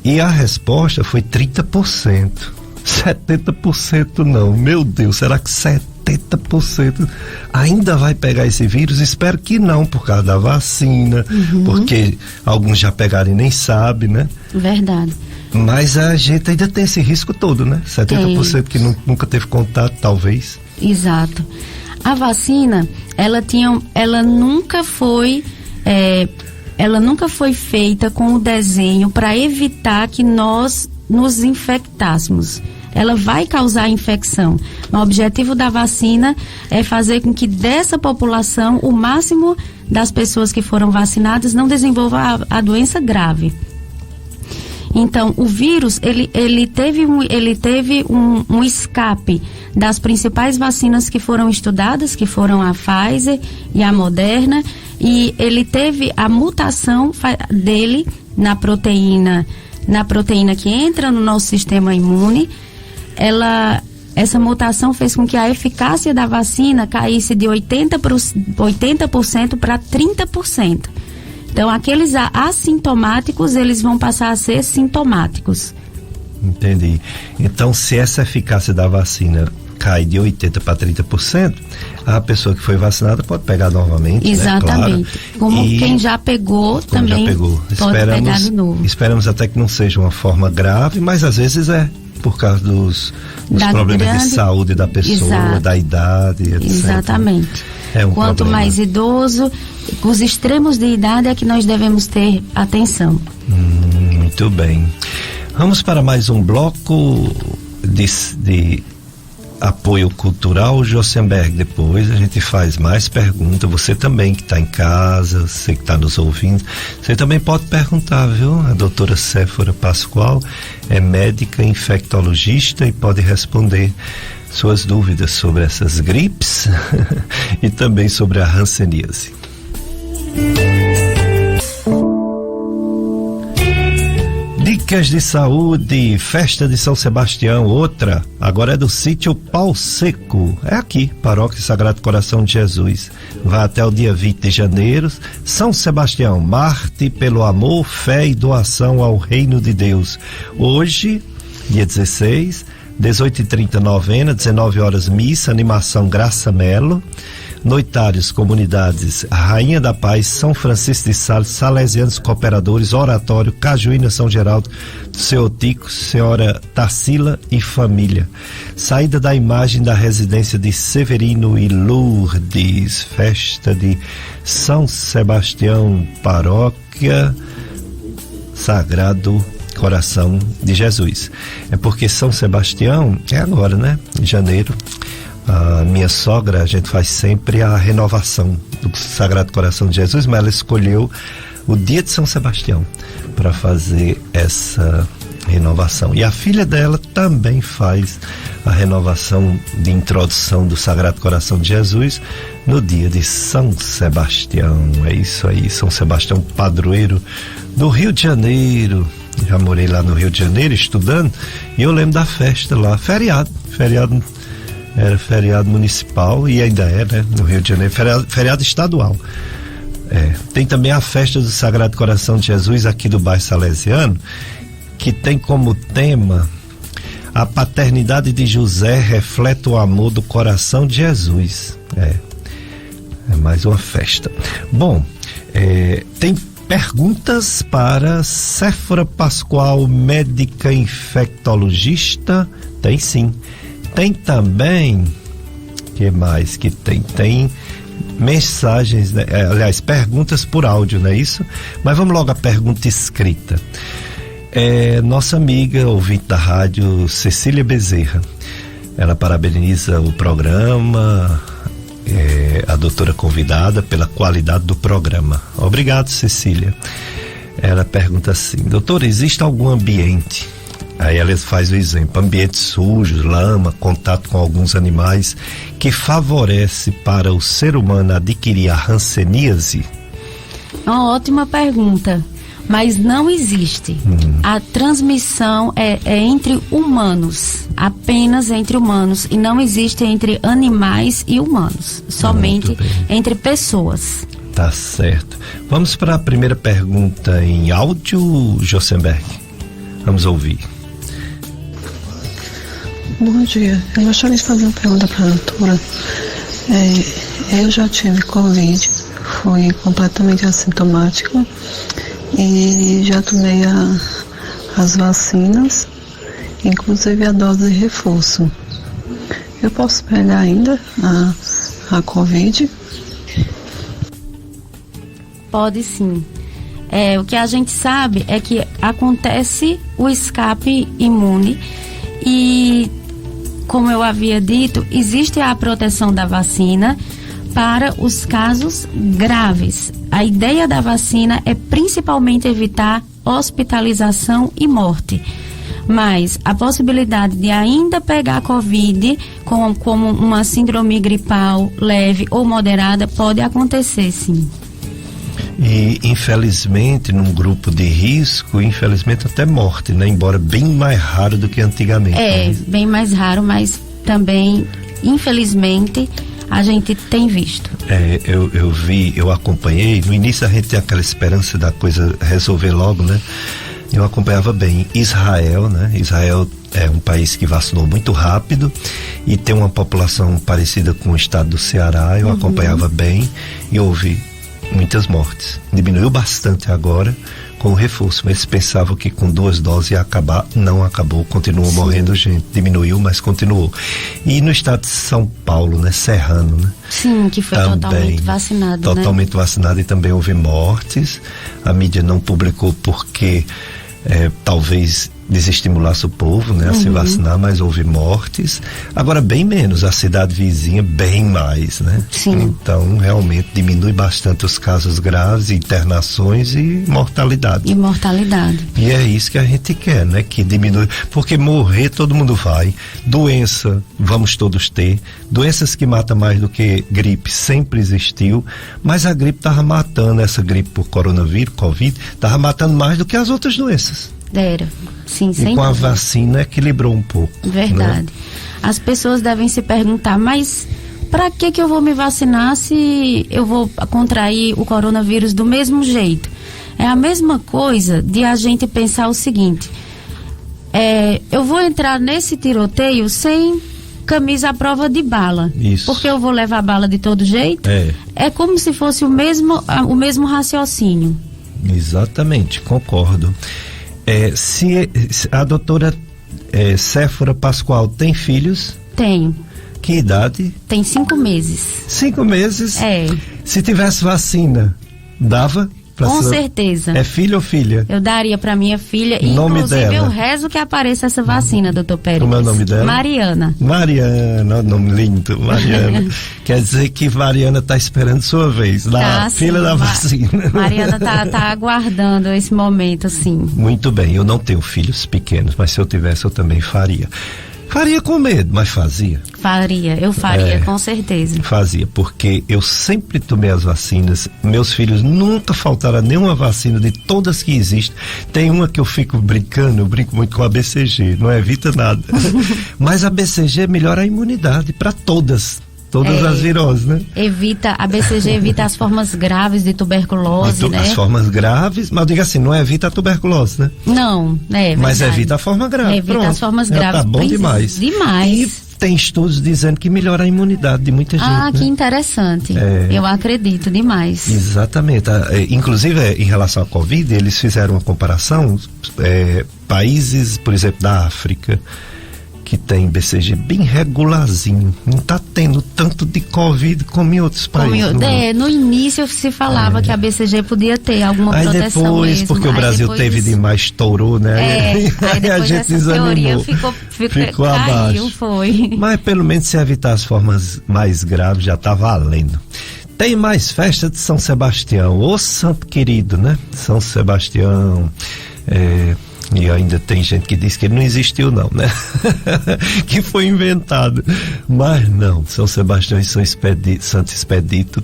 E a resposta foi 30%. 70% não. Meu Deus, será que 70% ainda vai pegar esse vírus? Espero que não, por causa da vacina, porque alguns já pegaram e nem sabem, né? Verdade. Mas a gente ainda tem esse risco todo, né? 70% que nunca teve contato, talvez. Exato. A vacina, ela nunca foi ela nunca foi feita com o desenho para evitar que nós nos infectássemos. Ela vai causar infecção. O objetivo da vacina é fazer com que dessa população, o máximo das pessoas que foram vacinadas não desenvolva a doença grave. Então, o vírus, ele teve um escape das principais vacinas que foram estudadas, que foram a Pfizer e a Moderna, e ele teve a mutação dele na proteína que entra no nosso sistema imune. Essa mutação fez com que a eficácia da vacina caísse de 80% para 30%. Então, aqueles assintomáticos, eles vão passar a ser sintomáticos. Entendi. Então, se essa eficácia da vacina cai de 80% para 30%, a pessoa que foi vacinada pode pegar novamente. Exatamente. Né? Claro. Como quem já pegou também pode pegar de novo. Esperamos até que não seja uma forma grave, mas às vezes é por causa dos problemas de saúde da pessoa, exato, da idade, etc. Exatamente. Quanto problema. Mais idoso, os extremos de idade é que nós devemos ter atenção. Muito bem. Vamos para mais um bloco de apoio cultural, Josenberg. Depois a gente faz mais perguntas. Você também que está em casa, você que está nos ouvindo, você também pode perguntar, viu? A doutora Séfora Pascoal é médica infectologista e pode responder suas dúvidas sobre essas gripes e também sobre a hanseníase. Dicas de saúde, festa de São Sebastião, outra, agora é do sítio Pau Seco, é aqui, Paróquia Sagrado Coração de Jesus, vai até o dia 20 de janeiro, São Sebastião, Marte pelo amor, fé e doação ao reino de Deus. Hoje, dia 16, 18h30 novena, 19 horas missa, animação Graça Melo, noitários, comunidades Rainha da Paz, São Francisco de Sales, Salesianos Cooperadores, Oratório, Cajuína, São Geraldo, Seu Tico, Senhora Tarsila e família. Saída da imagem da residência de Severino e Lourdes, festa de São Sebastião, Paróquia Sagrado Coração de Jesus. É porque São Sebastião é agora, né? Em janeiro. A minha sogra, a gente faz sempre a renovação do Sagrado Coração de Jesus, mas ela escolheu o dia de São Sebastião para fazer essa renovação. E a filha dela também faz a renovação de introdução do Sagrado Coração de Jesus no dia de São Sebastião. É isso aí, São Sebastião, padroeiro do Rio de Janeiro. Já morei lá no Rio de Janeiro estudando e eu lembro da festa lá, feriado era feriado municipal e ainda é, né, no Rio de Janeiro, feriado estadual. Tem também a festa do Sagrado Coração de Jesus aqui do bairro Salesiano, que tem como tema: a paternidade de José reflete o amor do coração de Jesus. É mais uma festa. Bom, tem perguntas para Séfora Pascoal, médica infectologista? Tem sim. Tem também, que mais que tem? Tem mensagens, né? Aliás, perguntas por áudio, não é isso? Mas vamos logo à pergunta escrita. Nossa amiga, ouvinte da rádio, Cecília Bezerra, ela parabeniza o programa, a doutora convidada, pela qualidade do programa. Obrigado, Cecília. Ela pergunta assim: doutora, existe algum ambiente, aí ela faz o exemplo, ambiente sujo, lama, contato com alguns animais, que favorece para o ser humano adquirir a hanseníase? Uma ótima pergunta, mas não existe. A transmissão é entre humanos, apenas entre humanos, e não existe entre animais e humanos, somente entre pessoas. Tá certo. Vamos para a primeira pergunta em áudio, Josenberg. Vamos ouvir. Bom dia, eu gostaria de fazer uma pergunta para a doutora. Eu já tive Covid, fui completamente assintomática e já tomei as vacinas, inclusive a dose de reforço. Eu posso pegar ainda a Covid? Pode sim. O que a gente sabe é que acontece o escape imune e, como eu havia dito, existe a proteção da vacina para os casos graves. A ideia da vacina é principalmente evitar hospitalização e morte. Mas a possibilidade de ainda pegar Covid como uma síndrome gripal leve ou moderada pode acontecer, sim. E infelizmente num grupo de risco, infelizmente até morte, né? Embora bem mais raro do que antigamente. Bem mais raro, mas também, infelizmente, a gente tem visto. Eu acompanhei, no início a gente tem aquela esperança da coisa resolver logo, né? Eu acompanhava bem Israel, né? Israel é um país que vacinou muito rápido e tem uma população parecida com o estado do Ceará. Eu acompanhava bem e houve muitas mortes. Diminuiu bastante agora com o reforço, mas eles pensavam que com 2 doses ia acabar, não acabou, continuou morrendo gente, diminuiu, mas continuou. E no estado de São Paulo, né, Serrano, né? Sim, que foi também, totalmente vacinado, totalmente vacinado, e também houve mortes. A mídia não publicou porque talvez desestimulasse o povo, né, a se vacinar, mas houve mortes. Agora bem menos, a cidade vizinha bem mais, né? Sim. Então realmente diminui bastante os casos graves, internações e mortalidade. E é isso que a gente quer, né, que diminui, porque morrer todo mundo vai, doença vamos todos ter, doenças que matam mais do que gripe sempre existiu, mas a gripe estava matando, essa gripe por coronavírus, Covid, estava matando mais do que as outras doenças. Era. Sim, e com a vacina equilibrou um pouco. Verdade. Né? As pessoas devem se perguntar, mas para que eu vou me vacinar se eu vou contrair o coronavírus do mesmo jeito? É a mesma coisa de a gente pensar o seguinte: eu vou entrar nesse tiroteio sem camisa à prova de bala. Isso. Porque eu vou levar bala de todo jeito? É como se fosse o mesmo raciocínio. Exatamente, concordo. Se a doutora Séfora Pascoal tem filhos? Tenho. Que idade? Tem 5 meses. 5 meses? Se tivesse vacina, dava? Com certeza. É filho ou filha? Eu daria para minha filha. Nome inclusive dela? Eu rezo que apareça essa vacina, doutor Pérez. Como é o nome dela? Mariana. Mariana, nome lindo, Mariana. Quer dizer que Mariana está esperando sua vez, filha da vacina. Mariana tá aguardando esse momento, sim. Muito bem, eu não tenho filhos pequenos, mas se eu tivesse eu também faria. Faria com medo, mas fazia. Eu faria, com certeza. Fazia, porque eu sempre tomei as vacinas. Meus filhos nunca faltaram nenhuma vacina de todas que existem. Tem uma que eu fico brincando, eu brinco muito com a BCG, não evita nada. Mas a BCG melhora a imunidade para todas as viroses, né? A BCG evita as formas graves de tuberculose, né? As formas graves, mas eu digo assim, não evita a tuberculose, né? Não, mas evita a forma grave. Evita as formas graves. Tá bom demais. E tem estudos dizendo que melhora a imunidade de muita gente. Que interessante. Eu acredito demais. Exatamente. Inclusive, em relação à Covid, eles fizeram uma comparação, países, por exemplo, da África, que tem BCG bem regularzinho, não está tendo tanto de Covid como em outros países. No início se falava que a BCG podia ter alguma proteção depois, mesmo. Porque o Brasil teve demais, estourou, né? Aí depois a gente teoria ficou abaixo. Foi. Mas pelo menos se evitar as formas mais graves já está valendo. Tem mais festa de São Sebastião, ô santo querido, né? São Sebastião, e ainda tem gente que diz que ele não existiu não, né? Que foi inventado. Mas não, São Sebastião e Santo Expedito,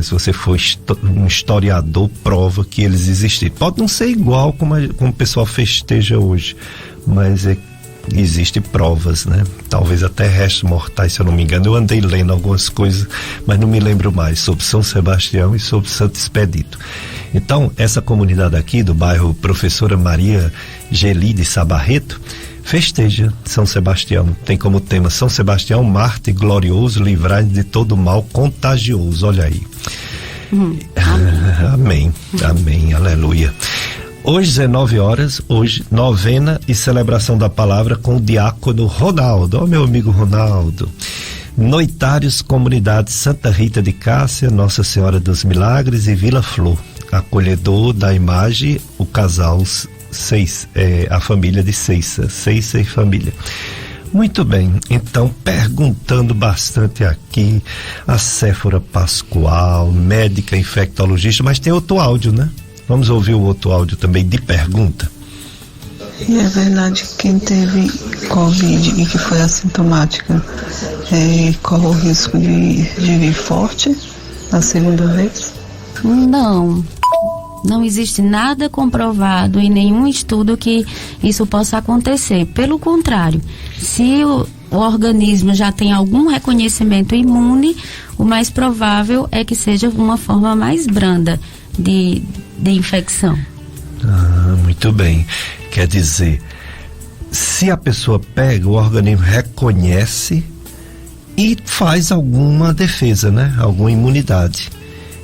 se você for um historiador, prova que eles existiram. Pode não ser igual como o pessoal festeja hoje, mas existem provas, né? Talvez até restos mortais, se eu não me engano. Eu andei lendo algumas coisas, mas não me lembro mais, sobre São Sebastião e sobre Santo Expedito. Então, essa comunidade aqui do bairro Professora Maria Geli de Sabarreto festeja São Sebastião. Tem como tema São Sebastião, Marte glorioso, livrai-nos de todo mal contagioso. Olha aí. Amém. Amém. Aleluia. Hoje, 19 horas, novena e celebração da palavra com o diácono Ronaldo. Ó, meu amigo Ronaldo. Noitários, comunidade Santa Rita de Cássia, Nossa Senhora dos Milagres e Vila Flor. acolhedor da imagem, o casal a família de Ceissa e família. Muito bem, então perguntando bastante aqui, a Séfora Pascoal, médica infectologista, mas tem outro áudio, né? Vamos ouvir o outro áudio também de pergunta. E é verdade que quem teve Covid e que foi assintomática corre o risco de vir forte na segunda vez? Não existe nada comprovado em nenhum estudo que isso possa acontecer. Pelo contrário, se o organismo já tem algum reconhecimento imune, o mais provável é que seja uma forma mais branda de infecção. Muito bem. Quer dizer, se a pessoa pega, o organismo reconhece e faz alguma defesa, né? Alguma imunidade.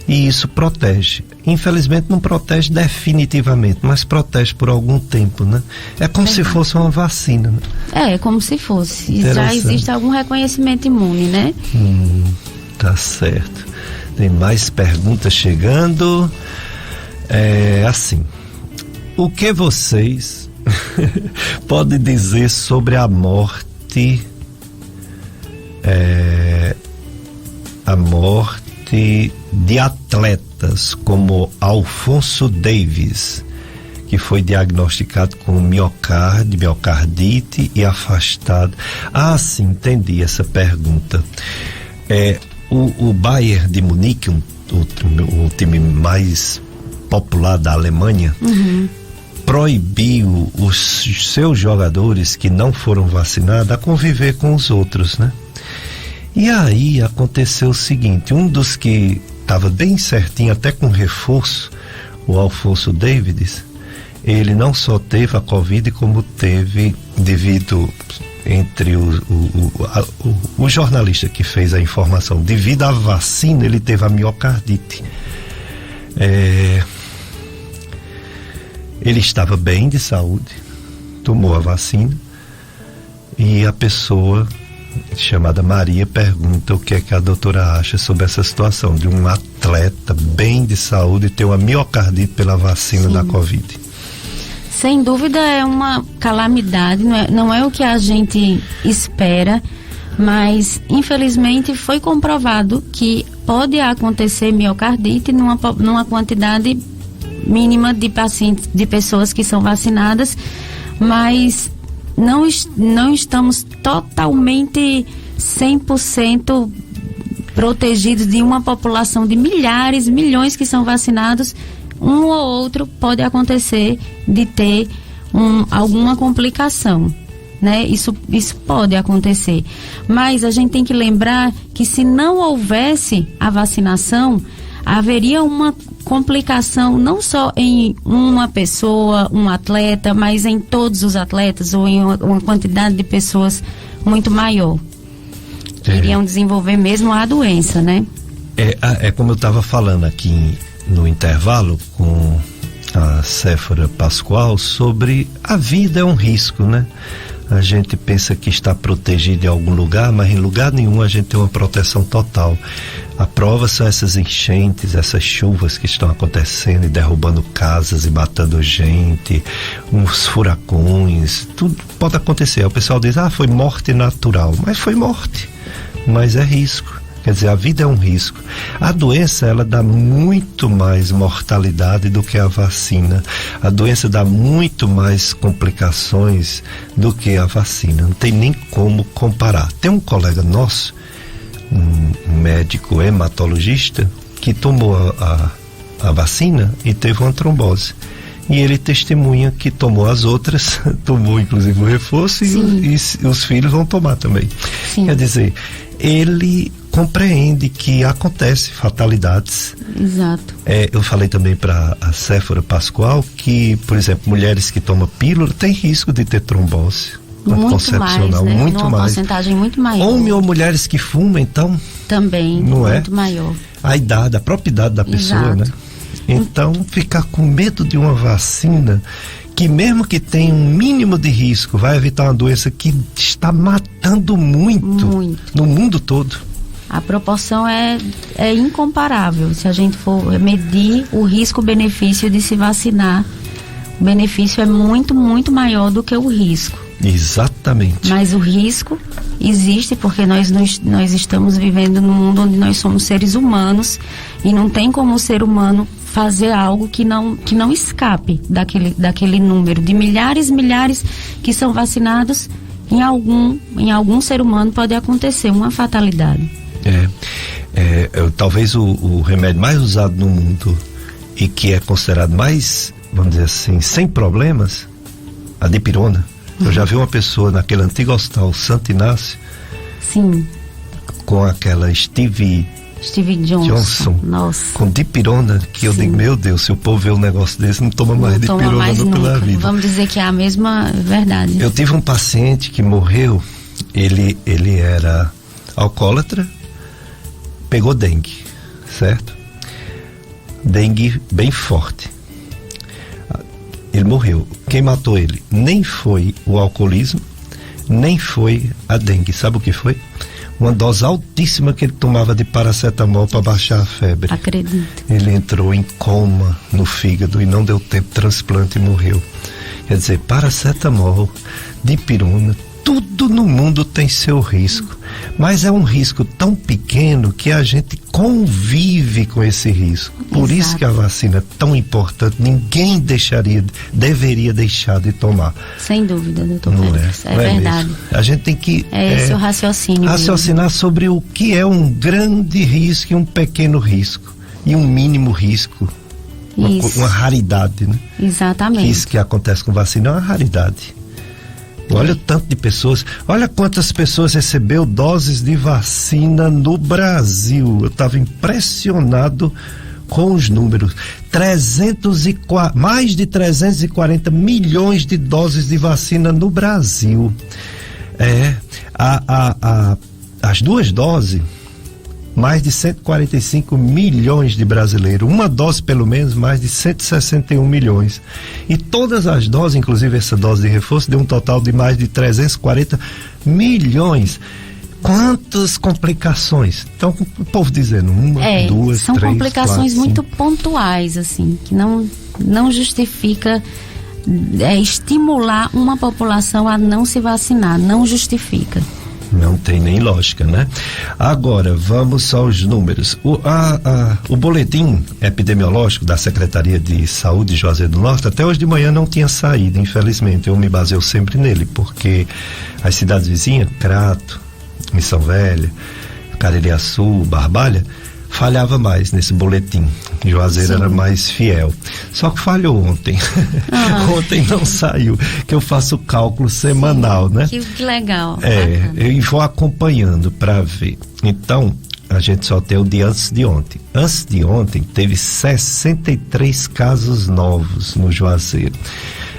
E isso protege. Infelizmente não protege definitivamente, mas protege por algum tempo, né? É como se fosse uma vacina, né? É como se fosse. Já existe algum reconhecimento imune, né? Tá certo. Tem mais perguntas chegando. Assim, o que vocês podem dizer sobre a morte de atletas como Alfonso Davis, que foi diagnosticado com miocardite e afastado? Sim, entendi essa pergunta. O Bayern de Munique, o time mais popular da Alemanha, proibiu os seus jogadores que não foram vacinados a conviver com os outros, né? E aí aconteceu o seguinte: um dos que estava bem certinho, até com reforço, o Alfonso Davis, ele não só teve a Covid, como teve, devido, entre o jornalista que fez a informação, devido à vacina, ele teve a miocardite. Ele estava bem de saúde, tomou a vacina, e a pessoa chamada Maria pergunta o que é que a doutora acha sobre essa situação de um atleta bem de saúde ter uma miocardite pela vacina da Covid. Sem dúvida é uma calamidade, não é o que a gente espera, mas infelizmente foi comprovado que pode acontecer miocardite numa quantidade mínima de pacientes, de pessoas que são vacinadas, mas não estamos totalmente 100% protegidos de uma população de milhares, milhões que são vacinados. Um ou outro pode acontecer de ter alguma complicação, né? Isso pode acontecer, mas a gente tem que lembrar que se não houvesse a vacinação, haveria uma complicação não só em uma pessoa, um atleta, mas em todos os atletas ou em uma quantidade de pessoas muito maior. Iriam desenvolver mesmo a doença, né? Como eu estava falando aqui no intervalo com a Séfora Pascoal sobre a vida é um risco, né? A gente pensa que está protegido em algum lugar, mas em lugar nenhum a gente tem uma proteção total. A prova são essas enchentes, essas chuvas que estão acontecendo e derrubando casas e matando gente, uns furacões, tudo pode acontecer. O pessoal diz, foi morte natural, mas foi morte, mas é risco. Quer dizer, a vida é um risco. A doença, ela dá muito mais mortalidade do que a vacina. A doença dá muito mais complicações do que a vacina. Não tem nem como comparar. Tem um colega nosso, um médico hematologista, que tomou a vacina e teve uma trombose. E ele testemunha que tomou as outras, tomou inclusive o reforço e os filhos vão tomar também. Sim. Quer dizer, ele compreende que acontece fatalidades. Exato. Eu falei também para a Séfora Pascoal que, por exemplo, mulheres que tomam pílula têm risco de ter trombose concepcional, né? Muito mais. Porcentagem muito maior. Ou mulheres que fumam, então. Também, não muito maior. A idade, a própria idade da pessoa, né? Então, ficar com medo de uma vacina que, mesmo que tenha um mínimo de risco, vai evitar uma doença que está matando muito no mundo todo. A proporção é incomparável. Se a gente for medir o risco-benefício de se vacinar, o benefício é muito, muito maior do que o risco. Exatamente. Mas o risco existe porque nós estamos vivendo num mundo onde nós somos seres humanos e não tem como o ser humano fazer algo que não escape daquele número de milhares que são vacinados. Em algum ser humano pode acontecer uma fatalidade. Talvez o remédio mais usado no mundo e que é considerado mais, vamos dizer assim, sem problemas, a dipirona. Eu já vi uma pessoa naquele antigo hospital Santo Inácio. Sim. Com aquela Steve Johnson. Nossa. Com dipirona, que eu digo, meu Deus, se o povo vê um negócio desse, não toma mais dipirona pela vida. Vamos dizer que é a mesma verdade. Eu tive um paciente que morreu, ele era alcoólatra, pegou dengue, certo? Dengue bem forte. Ele morreu. Quem matou ele? Nem foi o alcoolismo, nem foi a dengue. Sabe o que foi? Uma dose altíssima que ele tomava de paracetamol para baixar a febre. Acredito. Ele entrou em coma no fígado e não deu tempo de transplante e morreu. Quer dizer, paracetamol, dipirona, tudo no mundo tem seu risco, mas é um risco tão pequeno que a gente convive com esse risco. Por Exato. Isso que a vacina é tão importante, ninguém deveria deixar de tomar. Sem dúvida, doutor Não Félix, não verdade. Mesmo. A gente tem que esse o raciocínio raciocinar mesmo sobre o que é um grande risco e um pequeno risco e um mínimo risco. Uma raridade, né? Exatamente. Isso que acontece com vacina é uma raridade. Olha o tanto de pessoas, olha quantas pessoas recebeu doses de vacina no Brasil. Eu estava impressionado com os números. Mais de 340 milhões de doses de vacina no Brasil. As duas doses, mais de 145 milhões de brasileiros. Uma dose, pelo menos, mais de 161 milhões. E todas as doses, inclusive essa dose de reforço, deu um total de mais de 340 milhões. Quantas complicações? Então, o povo dizendo duas, são 3, complicações 4, muito pontuais, assim, que não justifica estimular uma população a não se vacinar, não justifica. Não tem nem lógica, né? Agora, vamos aos números. O boletim epidemiológico da Secretaria de Saúde de Juazeiro do Norte, até hoje de manhã não tinha saído, infelizmente. Eu me baseio sempre nele, porque as cidades vizinhas, Crato, Missão Velha, Caririaçu, Barbalha, falhava mais nesse boletim. Juazeiro era mais fiel. Só que falhou ontem. Ontem não saiu, que eu faço cálculo semanal, né? Que legal. Eu vou acompanhando para ver. Então, a gente só tem o de antes de ontem. Antes de ontem, teve 63 casos novos no Juazeiro.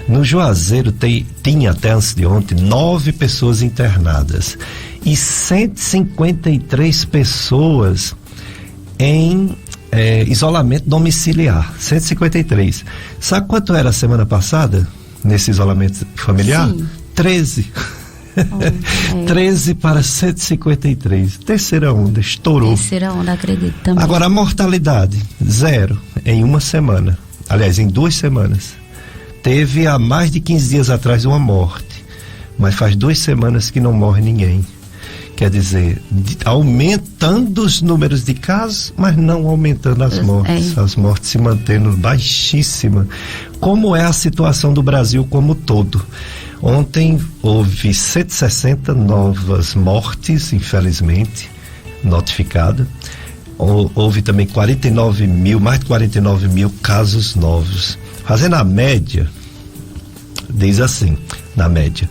No Juazeiro tinha até antes de ontem 9 pessoas internadas e 153 pessoas em isolamento domiciliar. 153. Sabe quanto era a semana passada nesse isolamento familiar? Sim. 13. 13 para 153. Terceira onda, estourou. Terceira onda, acredito também. Agora, a mortalidade, 0 em uma semana. Aliás, em 2 semanas. Teve há mais de 15 dias atrás uma morte, mas faz 2 semanas que não morre ninguém. Quer dizer, aumentando os números de casos, mas não aumentando as mortes. As mortes se mantendo baixíssimas. Como é a situação do Brasil como todo? Ontem houve 160 novas mortes, infelizmente, notificadas. Houve também mais de 49 mil casos novos. Fazendo a média, diz assim, na média,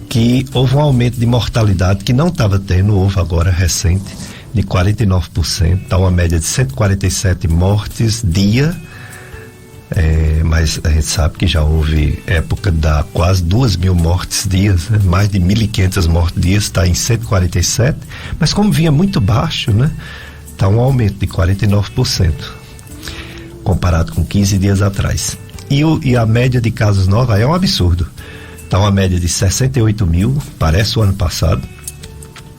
que houve um aumento de mortalidade que não estava tendo, houve agora recente, de 49%, está uma média de 147 mortes dia, mas a gente sabe que já houve época da quase 2.000 mortes dias, né? Mais de 1.500 mortes dias, está em 147, mas como vinha muito baixo, né? Está um aumento de 49%, comparado com 15 dias atrás. E a média de casos novos aí é um absurdo. Está uma média de 68 mil, parece o ano passado.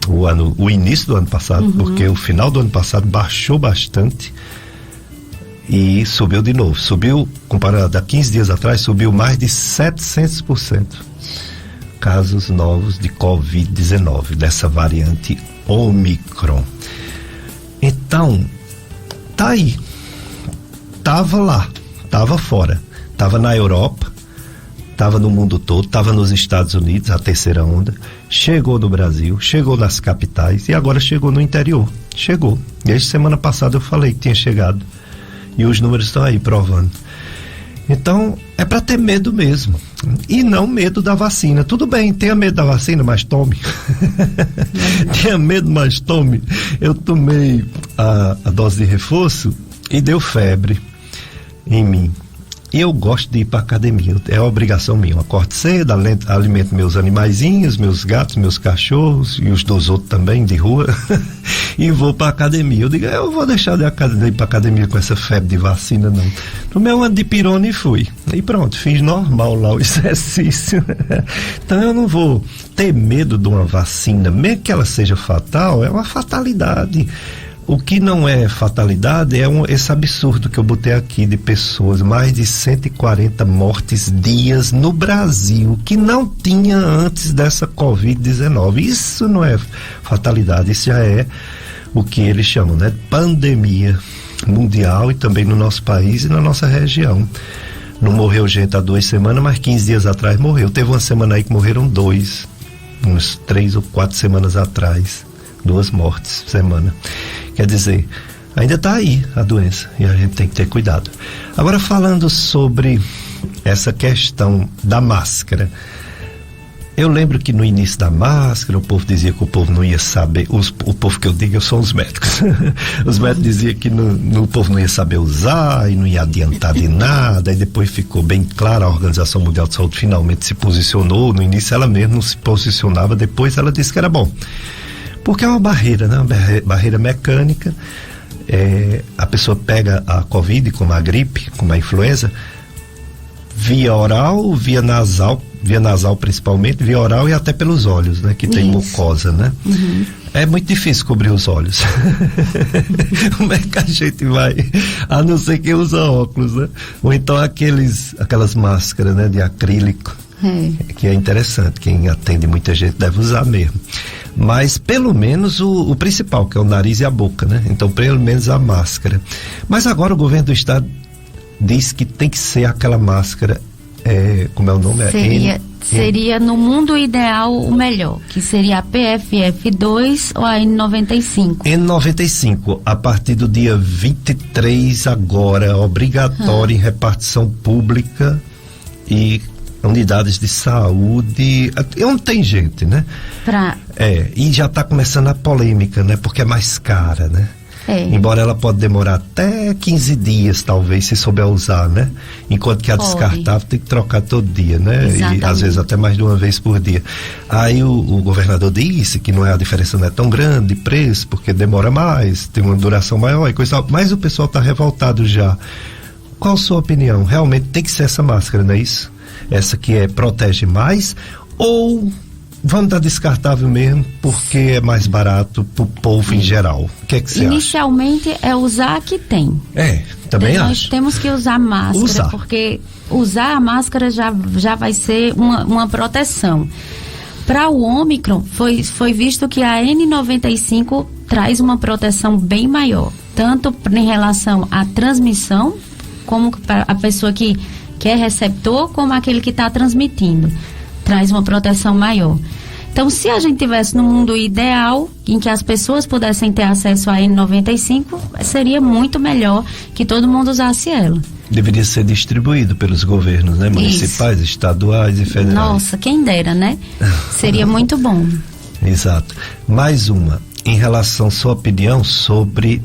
o início do ano passado, porque o final do ano passado baixou bastante e subiu de novo. Subiu, comparado a 15 dias atrás, subiu mais de 700%. Casos novos de Covid-19, dessa variante Omicron. Então, tá aí. Tava lá, tava fora, tava na Europa, tava no mundo todo, tava nos Estados Unidos, a terceira onda, chegou no Brasil, chegou nas capitais e agora chegou no interior. Chegou. Desde semana passada eu falei que tinha chegado. E os números estão aí provando. Então, é para ter medo mesmo. E não medo da vacina. Tudo bem, tenha medo da vacina, mas tome. Tenha medo, mas tome. Eu tomei a dose de reforço e deu febre em mim. E eu gosto de ir para academia, é obrigação minha. Eu acordo cedo, alimento meus animaizinhos, meus gatos, meus cachorros e os dos outros também de rua e vou para academia. Eu digo, eu vou deixar de ir para academia com essa febre de vacina, não. No meu ano de pirona e fui. E pronto, fiz normal lá o exercício. Então eu não vou ter medo de uma vacina, mesmo que ela seja fatal, é uma fatalidade. O que não é fatalidade é esse absurdo que eu botei aqui de pessoas, mais de 140 mortes dias no Brasil, que não tinha antes dessa Covid-19. Isso não é fatalidade, isso já é o que eles chamam, né? Pandemia mundial e também no nosso país e na nossa região. Não morreu gente há 2 semanas, mas 15 dias atrás morreu. Teve uma semana aí que morreram 2, uns 3 ou 4 semanas atrás. 2 mortes semana. Quer dizer, ainda está aí a doença e a gente tem que ter cuidado. Agora, falando sobre essa questão da máscara, eu lembro que no início da máscara o povo dizia que o povo não ia saber, o povo que eu digo são os médicos. Os médicos diziam que o povo não ia saber usar e não ia adiantar de nada, e depois ficou bem claro, a Organização Mundial de Saúde finalmente se posicionou. No início ela mesma não se posicionava, depois ela disse que era bom. Porque é uma barreira, né? Uma barreira mecânica. A pessoa pega a Covid, como a gripe, como a influenza, via oral, via nasal principalmente, via oral e até pelos olhos, né? Que tem mucosa, né? É muito difícil cobrir os olhos. Como é que a gente vai? A não ser que usa óculos, né? Ou então aquelas máscaras, né? De acrílico. Que é interessante, quem atende muita gente deve usar mesmo. Mas pelo menos o principal, que é o nariz e a boca, né? Então pelo menos a máscara. Mas agora o governo do estado diz que tem que ser aquela máscara, como é o nome? Seria no mundo ideal o melhor, que seria a PFF2 ou a N95. N95, a partir do dia 23 agora, obrigatória em repartição pública e unidades de saúde, onde tem gente, né? E já está começando a polêmica, né? Porque é mais cara, né? Embora ela pode demorar até 15 dias, talvez, se souber usar, né? Enquanto que a descartável tem que trocar todo dia, né? Exatamente. E às vezes até mais de uma vez por dia. Aí o governador disse que a diferença não é tão grande de preço, porque demora mais, tem uma duração maior e coisa tal. Mas o pessoal está revoltado já. Qual a sua opinião? Realmente tem que ser essa máscara, não é isso? Essa que protege mais, ou vamos dar descartável mesmo porque é mais barato pro povo em geral? O que é que você acha? Inicialmente é usar a que tem. Também acho. Nós temos que usar máscara, porque usar a máscara já vai ser uma proteção. Para o Ômicron, foi visto que a N95 traz uma proteção bem maior, tanto em relação à transmissão, como para a pessoa que é receptor, como aquele que está transmitindo. Traz uma proteção maior. Então, se a gente tivesse no mundo ideal, em que as pessoas pudessem ter acesso à N95, seria muito melhor que todo mundo usasse ela. Deveria ser distribuído pelos governos, né? Municipais, estaduais e federais. Nossa, quem dera, né? Seria muito bom. Exato. Mais uma, em relação à sua opinião sobre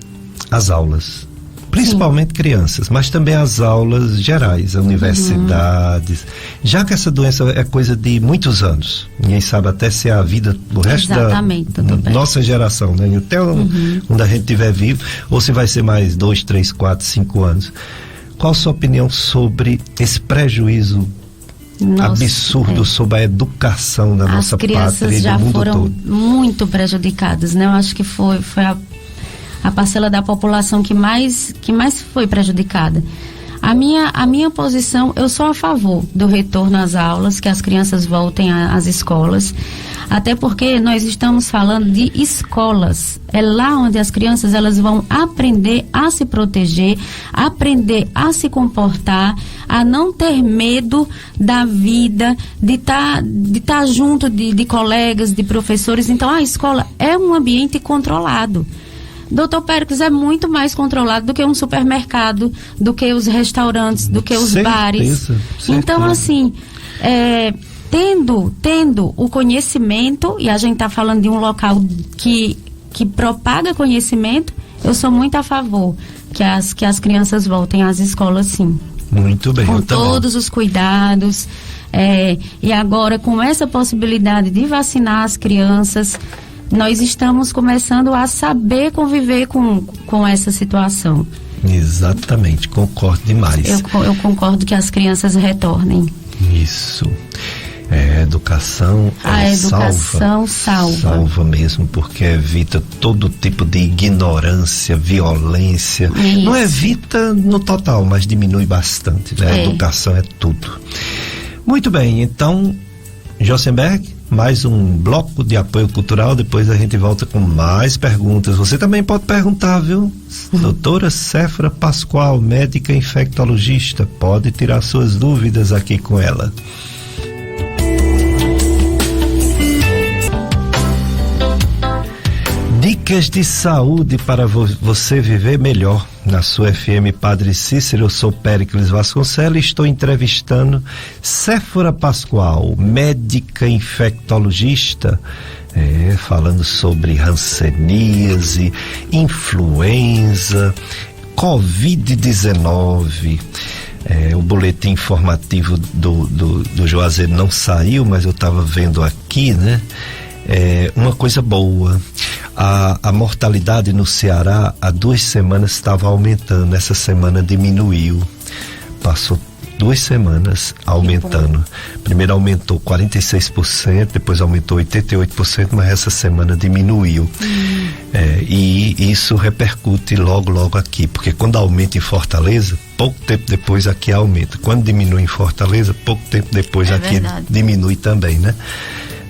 as aulas. Principalmente crianças, mas também as aulas gerais, universidades. Já que essa doença é coisa de muitos anos, ninguém sabe até se é a vida do resto da nossa geração, né? Até onde a gente estiver vivo, ou se vai ser mais 2, 3, 4, 5 anos. Qual a sua opinião sobre esse prejuízo absurdo sobre a educação da nossa pátria e do mundo todo. As crianças já foram muito prejudicadas, né? Eu acho que foi a parcela da população que mais foi prejudicada. A minha posição, eu sou a favor do retorno às aulas, que as crianças voltem às escolas, até porque nós estamos falando de escolas. É lá onde as crianças elas vão aprender a se proteger, aprender a se comportar, a não ter medo da vida, de tá junto de colegas, de professores. Então a escola é um ambiente controlado. Doutor Péricles, é muito mais controlado do que um supermercado, do que os restaurantes, do que os bares. Então, assim, tendo o conhecimento, e a gente está falando de um local que propaga conhecimento, eu sou muito a favor que as crianças voltem às escolas, sim. Muito bem. Com todos os cuidados. E agora, com essa possibilidade de vacinar as crianças, nós estamos começando a saber conviver com essa situação. Exatamente, concordo demais. Eu concordo que as crianças retornem. Isso. Educação educação salva. Salva mesmo, porque evita todo tipo de ignorância, violência. Isso. Não evita no total, mas diminui bastante, né? A educação é tudo. Muito bem, então, Josenberg, mais um bloco de apoio cultural, depois a gente volta com mais perguntas. Você também pode perguntar, viu? Doutora Séfora Pascoal, médica infectologista, pode tirar suas dúvidas aqui com ela. Dicas de saúde para você viver melhor. Na sua FM Padre Cícero, eu sou Péricles Vasconcelos e estou entrevistando Séfora Pascoal, médica infectologista, falando sobre hanseníase, influenza, Covid-19. O boletim informativo do Juazeiro não saiu, mas eu estava vendo aqui, né? Uma coisa boa. A mortalidade no Ceará há 2 semanas estava aumentando, essa semana diminuiu, passou 2 semanas aumentando. Primeiro aumentou 46%, depois aumentou 88%, mas essa semana diminuiu. E isso repercute logo aqui, porque quando aumenta em Fortaleza, pouco tempo depois aqui aumenta. Quando diminui em Fortaleza, pouco tempo depois aqui diminui também, né?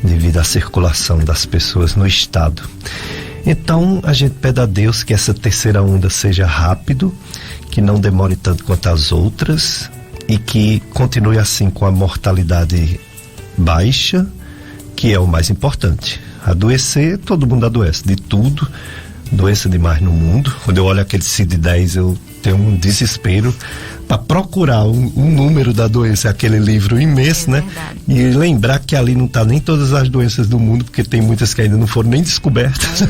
Devido à circulação das pessoas no estado. Então a gente pede a Deus que essa terceira onda seja rápido, que não demore tanto quanto as outras e que continue assim com a mortalidade baixa, que é o mais importante. Adoecer, todo mundo adoece, de tudo, doença demais no mundo. Quando eu olho aquele CID-10 eu tenho um desespero para procurar um número da doença, aquele livro imenso, né? E lembrar que ali não está nem todas as doenças do mundo, porque tem muitas que ainda não foram nem descobertas.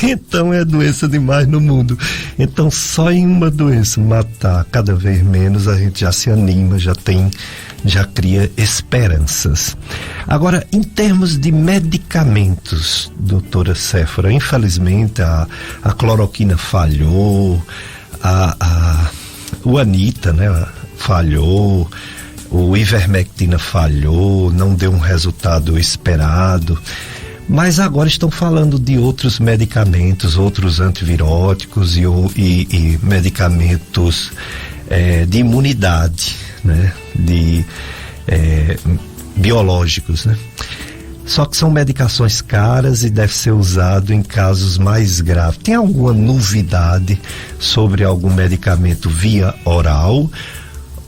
Então é doença demais no mundo. Então só em uma doença matar cada vez menos, a gente já se anima, já cria esperanças. Agora, em termos de medicamentos, doutora Séfora, infelizmente a cloroquina falhou, o Anita, né, falhou, o Ivermectina falhou, não deu um resultado esperado, mas agora estão falando de outros medicamentos, outros antiviróticos e medicamentos de imunidade, né, biológicos, né? Só que são medicações caras e deve ser usado em casos mais graves. Tem alguma novidade sobre algum medicamento via oral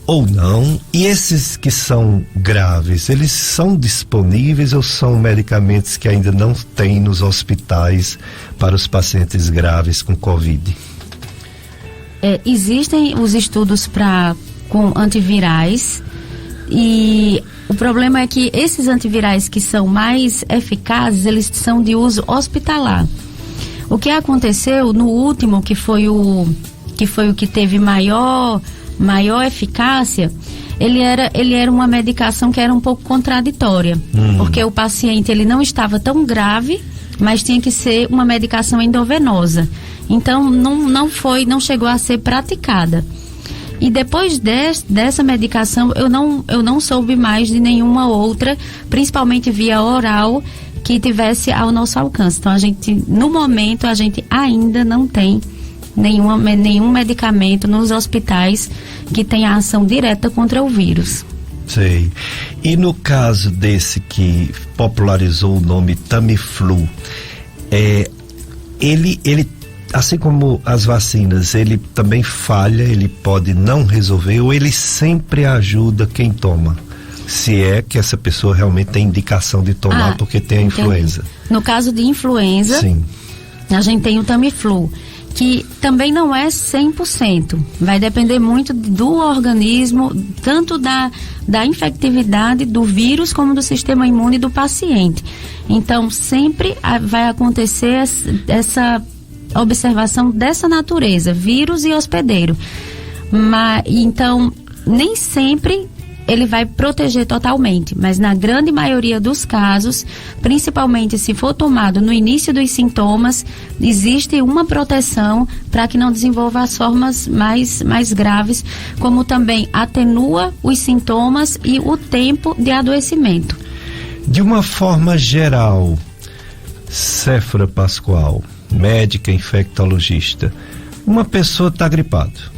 ou não? E esses que são graves, eles são disponíveis ou são medicamentos que ainda não tem nos hospitais para os pacientes graves com Covid? Existem os estudos com antivirais, e o problema é que esses antivirais que são mais eficazes, eles são de uso hospitalar. O que aconteceu no último, que foi o que teve maior eficácia, ele era uma medicação que era um pouco contraditória, porque o paciente ele não estava tão grave, mas tinha que ser uma medicação endovenosa. Então não chegou a ser praticada. E depois dessa medicação, eu não soube mais de nenhuma outra, principalmente via oral, que tivesse ao nosso alcance. Então, no momento, a gente ainda não tem nenhum medicamento nos hospitais que tenha ação direta contra o vírus. Sei. E no caso desse que popularizou o nome Tamiflu, ele, assim como as vacinas, ele também falha, ele pode não resolver, ou ele sempre ajuda quem toma? Se é que essa pessoa realmente tem indicação de tomar porque tem a influenza. No caso de influenza, sim, a gente tem o Tamiflu, que também não é 100%. Vai depender muito do organismo, tanto da infectividade do vírus como do sistema imune do paciente. Então, sempre vai acontecer essa observação dessa natureza, vírus e hospedeiro. Então, nem sempre ele vai proteger totalmente, mas na grande maioria dos casos, principalmente se for tomado no início dos sintomas, existe uma proteção para que não desenvolva as formas mais graves, como também atenua os sintomas e o tempo de adoecimento. De uma forma geral, Séfora Pascoal, médica infectologista, uma pessoa está gripada.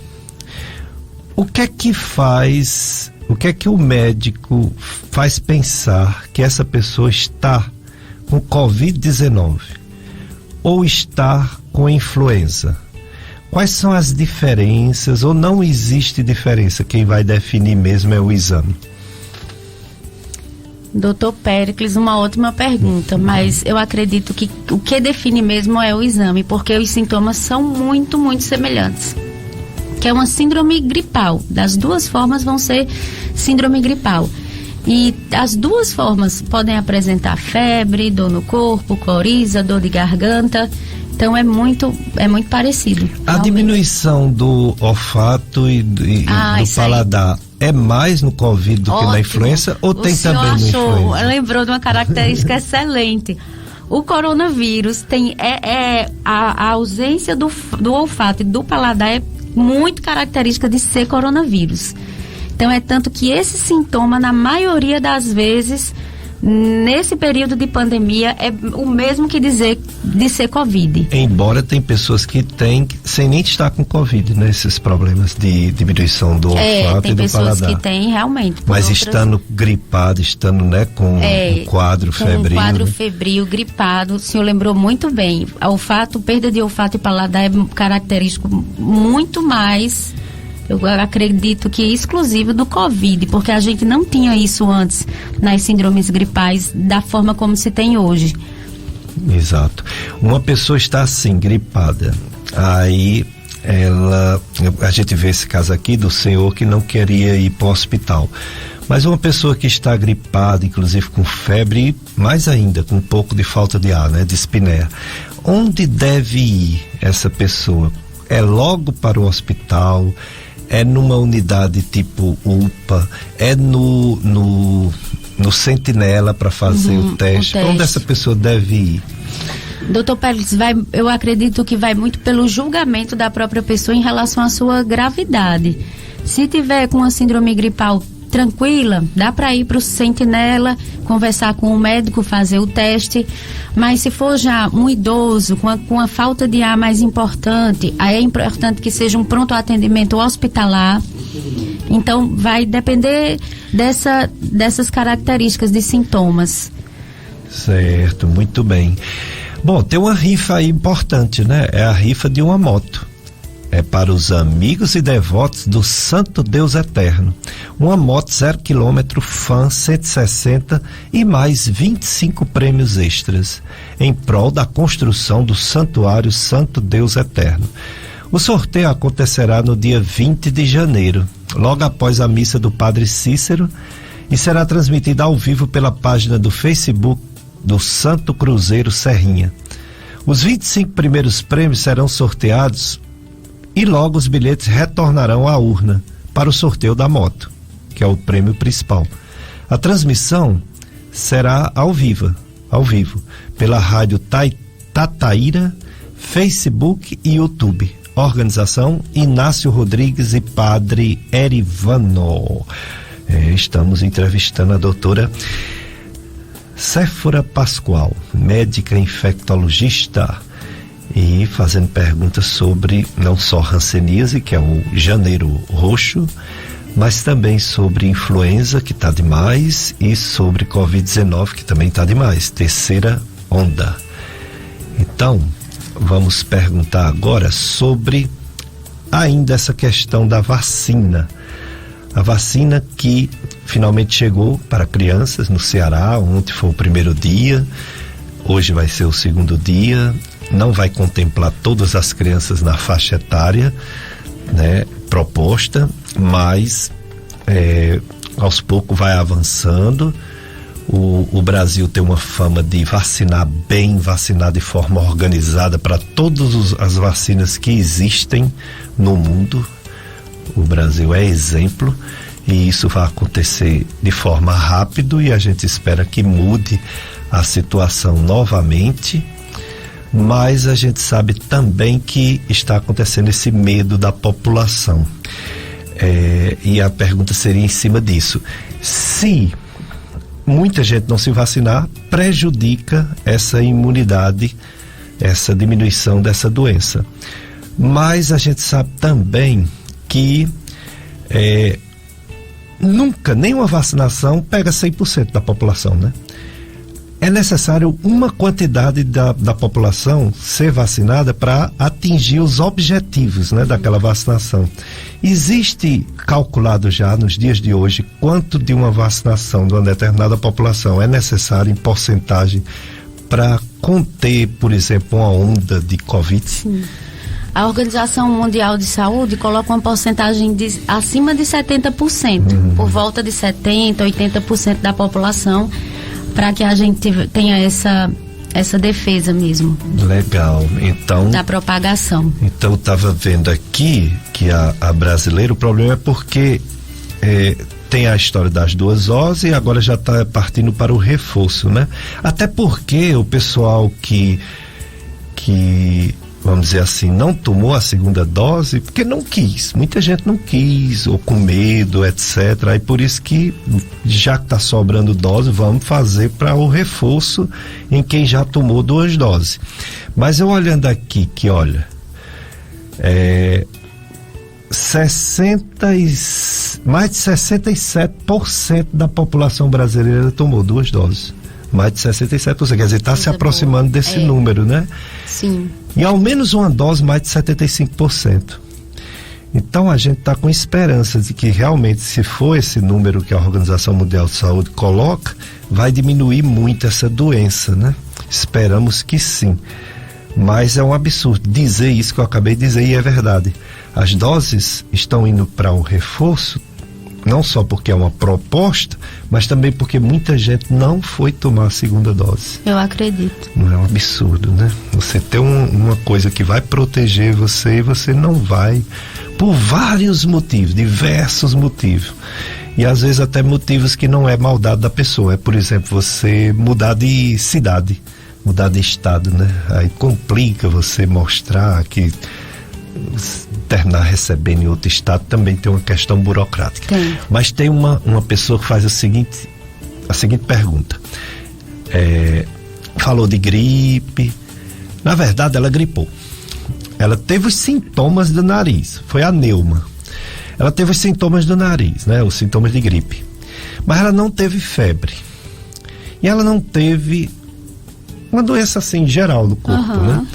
O que é que o médico faz pensar que essa pessoa está com Covid-19 ou está com influenza? Quais são as diferenças, ou não existe diferença? Quem vai definir mesmo é o exame. Doutor Péricles, uma ótima pergunta, mas eu acredito que o que define mesmo é o exame, porque os sintomas são muito, muito semelhantes. Que é uma síndrome gripal. Das duas formas vão ser síndrome gripal. E as duas formas podem apresentar febre, dor no corpo, coriza, dor de garganta. Então é muito parecido. A realmente. Diminuição do olfato e do paladar é mais no Covid do que na influenza, ou tem também no influenza? Lembrou de uma característica excelente. O coronavírus tem a ausência do olfato e do paladar é muito característica de ser coronavírus. Então é tanto que esse sintoma, na maioria das vezes, nesse período de pandemia, é o mesmo que dizer de ser Covid. Embora tem pessoas que têm, sem nem estar com Covid, né? Esses problemas de diminuição do olfato e do paladar. Tem pessoas que têm realmente. Mas estando gripado, estando, né, com um quadro febril. Um quadro febril, gripado, o senhor lembrou muito bem. Perda de olfato e paladar é característico muito mais, eu acredito que exclusivo do Covid, porque a gente não tinha isso antes nas síndromes gripais da forma como se tem hoje. Exato. Uma pessoa está assim, gripada, aí a gente vê esse caso aqui do senhor que não queria ir para o hospital, mas uma pessoa que está gripada, inclusive com febre, mais ainda com um pouco de falta de ar, né, de espinéia, onde deve ir essa pessoa? É logo para o hospital? É numa unidade tipo UPA? É no Sentinela para fazer o teste? Onde essa pessoa deve ir? Doutor Pérez, eu acredito que vai muito pelo julgamento da própria pessoa em relação à sua gravidade. Se tiver com uma síndrome gripal tranquila, dá para ir para o Sentinela, conversar com o médico, fazer o teste. Mas se for já um idoso com a falta de ar mais importante, aí é importante que seja um pronto atendimento hospitalar. Então vai depender dessas características de sintomas. Certo, muito bem. Bom, tem uma rifa aí importante, né? É a rifa de uma moto. É para os amigos e devotos do Santo Deus Eterno. Uma moto 0 km Fan 160 e mais 25 prêmios extras em prol da construção do Santuário Santo Deus Eterno. O sorteio acontecerá no dia 20 de janeiro, logo após a missa do Padre Cícero, e será transmitida ao vivo pela página do Facebook do Santo Cruzeiro Serrinha. Os 25 primeiros prêmios serão sorteados e logo os bilhetes retornarão à urna para o sorteio da moto, que é o prêmio principal. A transmissão será ao vivo, pela rádio Tataíra, Facebook e YouTube. Organização Inácio Rodrigues e Padre Erivano. Estamos entrevistando a doutora Séfora Pascoal, médica infectologista, e fazendo perguntas sobre não só hanseníase, que é o janeiro roxo, mas também sobre influenza, que está demais, e sobre Covid-19, que também está demais, terceira onda. Então, vamos perguntar agora sobre ainda essa questão da vacina. A vacina que finalmente chegou para crianças no Ceará. Ontem foi o primeiro dia, hoje vai ser o segundo dia. Não vai contemplar todas as crianças na faixa etária, né, proposta, mas aos poucos vai avançando. O Brasil tem uma fama de vacinar bem, vacinar de forma organizada para todas as vacinas que existem no mundo. O Brasil é exemplo, e isso vai acontecer de forma rápida, e a gente espera que mude a situação novamente. Mas a gente sabe também que está acontecendo esse medo da população. E a pergunta seria em cima disso: se muita gente não se vacinar, prejudica essa imunidade, essa diminuição dessa doença. Mas a gente sabe também que nunca, nenhuma vacinação pega 100% da população, né? É necessário uma quantidade da população ser vacinada para atingir os objetivos, né, daquela vacinação. Existe calculado já nos dias de hoje quanto de uma vacinação de uma determinada população é necessário em porcentagem para conter, por exemplo, uma onda de Covid? Sim. A Organização Mundial de Saúde coloca uma porcentagem acima de 70%, por volta de 70%, 80% da população, para que a gente tenha essa defesa mesmo. Legal, então... da propagação. Então eu estava vendo aqui que a brasileira, o problema é porque tem a história das 2 doses e agora já está partindo para o reforço, né? Até porque o pessoal que vamos dizer assim, não tomou a segunda dose porque não quis, muita gente não quis, ou com medo, etc. Aí por isso que, já que está sobrando dose, vamos fazer para o reforço em quem já tomou 2 doses. Mas eu olhando aqui, que olha, mais de 67% da população brasileira tomou 2 doses. Mais de 67%, quer dizer, está se aproximando desse número, né? Sim. E ao menos uma dose, mais de 75%. Então a gente está com esperança de que realmente, se for esse número que a Organização Mundial de Saúde coloca, vai diminuir muito essa doença, né? Esperamos que sim. Mas é um absurdo dizer isso que eu acabei de dizer, e é verdade. As doses estão indo para o reforço, não só porque é uma proposta, mas também porque muita gente não foi tomar a segunda dose. Eu acredito. Não é um absurdo, né? Você tem uma coisa que vai proteger você e você não vai, por vários motivos, diversos motivos. E às vezes até motivos que não é maldade da pessoa. É, por exemplo, você mudar de cidade, mudar de estado, né? Aí complica você mostrar que terminar recebendo em outro estado, também tem uma questão burocrática. Tem. Mas tem uma pessoa que faz a seguinte pergunta. Falou de gripe. Na verdade, ela gripou. Ela teve os sintomas do nariz. Foi a neuma. Ela teve os sintomas do nariz, né? Os sintomas de gripe. Mas ela não teve febre. E ela não teve uma doença assim geral no corpo, né?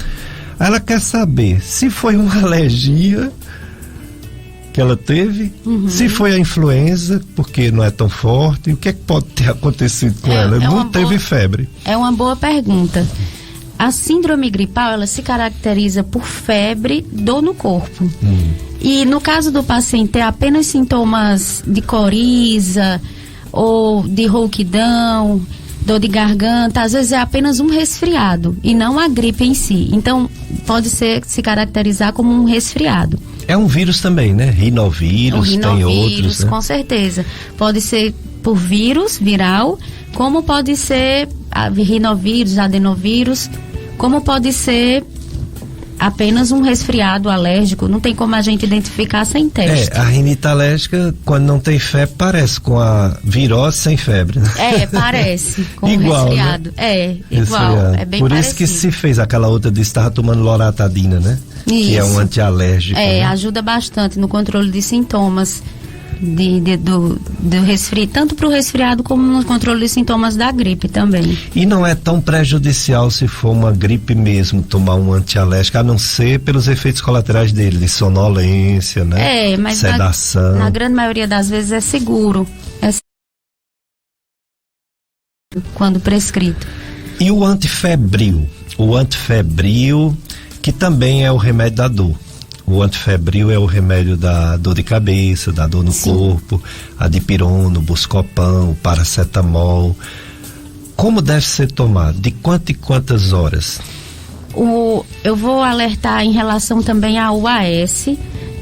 Ela quer saber se foi uma alergia que ela teve, se foi a influenza, porque não é tão forte, o que é que pode ter acontecido com ela? Não teve febre. É uma boa pergunta. A síndrome gripal, ela se caracteriza por febre, dor no corpo. E no caso do paciente ter apenas sintomas de coriza ou de rouquidão, dor de garganta, às vezes é apenas um resfriado e não a gripe em si. Então, pode se caracterizar como um resfriado. É um vírus também, né? Rinovírus, tem outros, né? Com certeza. Pode ser por vírus, viral, como pode ser rinovírus, adenovírus, como pode ser apenas um resfriado alérgico, não tem como a gente identificar sem teste. A rinite alérgica, quando não tem febre, parece com a virose sem febre, né? Parece, com igual, resfriado. Né? Igual, é bem Por parecido. isso que se fez aquela outra disse que estava tomando loratadina, né? Isso. Que é um antialérgico. Né? Ajuda bastante no controle de sintomas do resfriado, tanto para o resfriado como no controle de sintomas da gripe também. E não é tão prejudicial se for uma gripe mesmo, tomar um antialérgico, a não ser pelos efeitos colaterais dele, de sonolência, né? Mas sedação. Na grande maioria das vezes é seguro. Quando prescrito. E o antifebril? O antifebril, que também é o remédio da dor. O antifebril é o remédio da dor de cabeça, da dor no corpo, a dipirona, o buscopan, o paracetamol. Como deve ser tomado? De quantas horas? Eu vou alertar em relação também ao AS,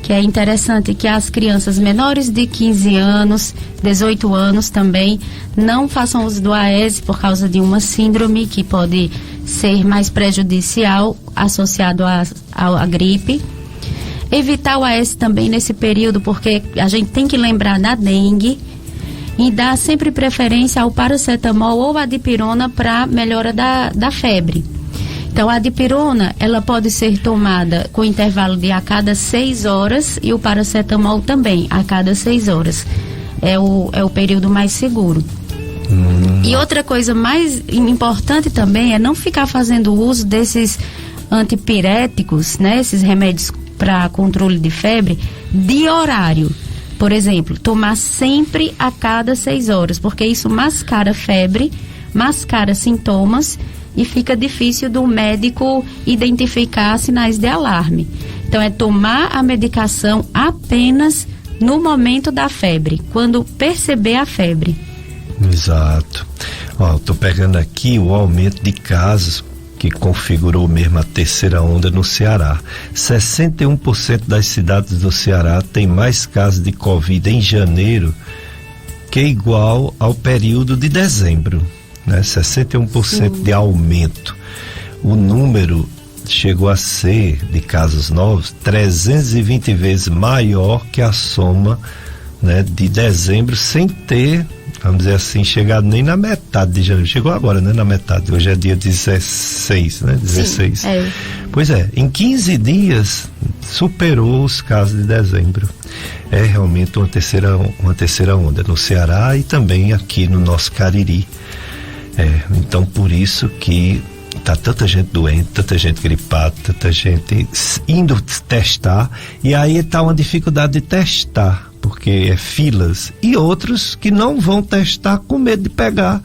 que é interessante que as crianças menores de 15 anos, 18 anos também, não façam uso do AS por causa de uma síndrome que pode ser mais prejudicial associado à gripe. Evitar o AS também nesse período, porque a gente tem que lembrar da dengue e dar sempre preferência ao paracetamol ou a dipirona para melhora da febre. Então, a dipirona, ela pode ser tomada com intervalo de a cada 6 horas e o paracetamol também, a cada 6 horas. É o período mais seguro. E outra coisa mais importante também é não ficar fazendo uso desses antipiréticos, né? Esses remédios para controle de febre, de horário. Por exemplo, tomar sempre a cada 6 horas, porque isso mascara febre, mascara sintomas e fica difícil do médico identificar sinais de alarme. Então, é tomar a medicação apenas no momento da febre, quando perceber a febre. Exato. Estou pegando aqui o aumento de casos que configurou mesmo a terceira onda no Ceará. 61% das cidades do Ceará tem mais casos de Covid em janeiro que é igual ao período de dezembro, né? 61% de aumento. O número chegou a ser, de casos novos, 320 vezes maior que a soma, né, de dezembro, sem ter, vamos dizer assim, chegado nem na metade de janeiro. Chegou agora, né? Na metade. Hoje é dia 16, né? 16. Sim, é. Pois é, em 15 dias superou os casos de dezembro. É realmente uma terceira onda no Ceará e também aqui no nosso Cariri. Então, por isso que tá tanta gente doente, tanta gente gripada, tanta gente indo testar, e aí tá uma dificuldade de testar, porque é filas, e outros que não vão testar com medo de pegar.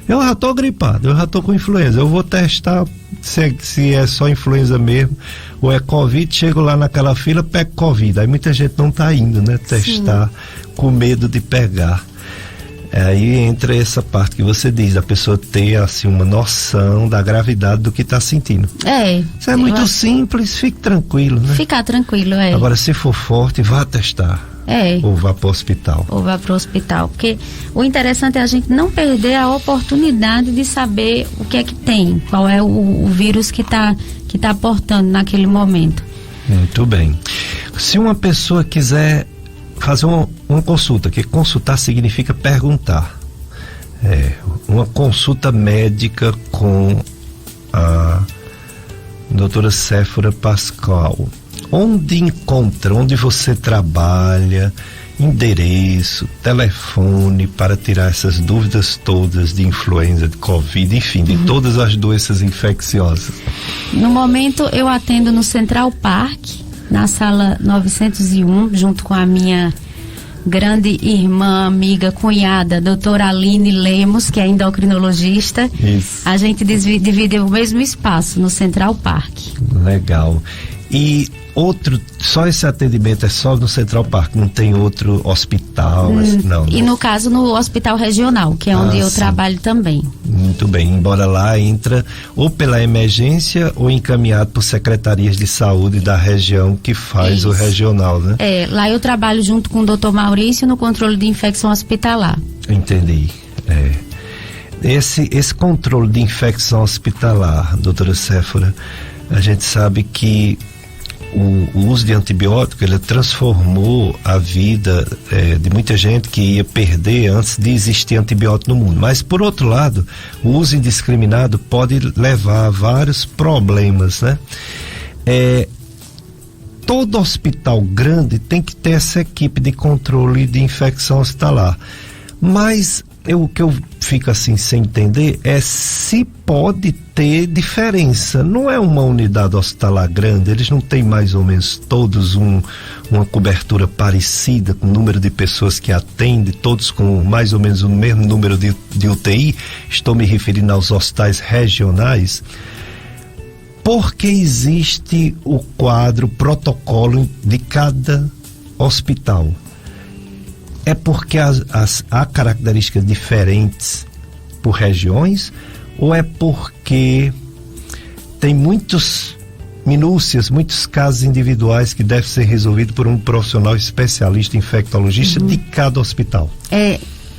Eu já tô gripado, eu já tô com influenza, eu vou testar se é só influenza mesmo ou é Covid, chego lá naquela fila, pego Covid. Aí muita gente não tá indo, né, testar. Sim. Com medo de pegar. Aí entra essa parte que você diz, a pessoa ter assim uma noção da gravidade do que está sentindo. Isso é muito simples, fique tranquilo, né? Ficar tranquilo, Agora, se for forte, vá testar. Ou vá para o hospital. Ou vá para o hospital, porque o interessante é a gente não perder a oportunidade de saber o que é que tem, qual é o vírus que tá portando naquele momento. Muito bem. Se uma pessoa quiser fazer uma consulta, que consultar significa perguntar, uma consulta médica com a doutora Séfora Pascoal, onde você trabalha, endereço, telefone para tirar essas dúvidas todas de influenza, de Covid, enfim, de todas as doenças infecciosas? No momento eu atendo no Central Park, na sala 901, junto com a minha grande irmã, amiga, cunhada, doutora Aline Lemos, que é endocrinologista. Isso. A gente divide o mesmo espaço no Central Park. Legal. E só esse atendimento é só no Central Park, não tem outro hospital? Não. E no caso no Hospital Regional, que é onde eu trabalho também. Muito bem, embora lá entra ou pela emergência ou encaminhado por secretarias de saúde da região que faz o regional, né? Lá eu trabalho junto com o Dr. Maurício no controle de infecção hospitalar. Entendi. Esse controle de infecção hospitalar, doutora Séfora, A gente sabe que o uso de antibiótico, ele transformou a vida de muita gente que ia perder antes de existir antibiótico no mundo. Mas, por outro lado, o uso indiscriminado pode levar a vários problemas, né? Todo hospital grande tem que ter essa equipe de controle de infecção hospitalar. Mas o que eu fico assim sem entender é se pode ter diferença. Não é uma unidade hospitalar grande, eles não têm mais ou menos todos uma cobertura parecida com o número de pessoas que atendem, todos com mais ou menos o mesmo número de UTI. Estou me referindo aos hospitais regionais. Porque existe o quadro, protocolo de cada hospital. É porque há características diferentes por regiões, ou é porque tem muitas minúcias, muitos casos individuais que devem ser resolvidos por um profissional especialista infectologista de cada hospital?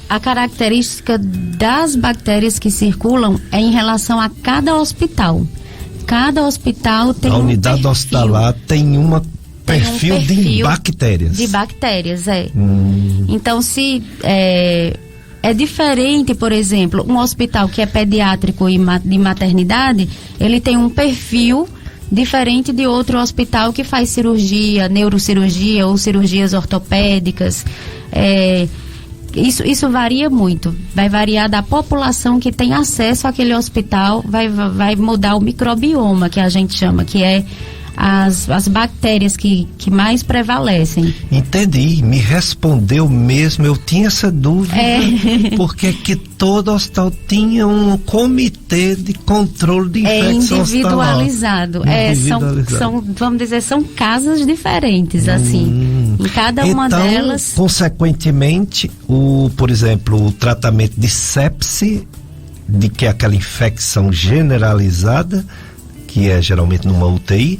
A característica das bactérias que circulam é em relação a cada hospital. Cada hospital tem a unidade hospitalar tem um perfil de bactérias. De bactérias, Então, se é diferente, por exemplo, um hospital que é pediátrico e de maternidade, ele tem um perfil diferente de outro hospital que faz cirurgia, neurocirurgia ou cirurgias ortopédicas. Isso varia muito, vai variar da população que tem acesso àquele hospital, vai mudar o microbioma, que a gente chama, que é as bactérias que mais prevalecem. Entendi, me respondeu mesmo, eu tinha essa dúvida, porque que todo hospital tinha um comitê de controle de infecção individualizado. São, vamos dizer, são casas diferentes, assim, em cada uma delas. Consequentemente, por exemplo, o tratamento de sepse, que é aquela infecção generalizada, que é geralmente numa UTI,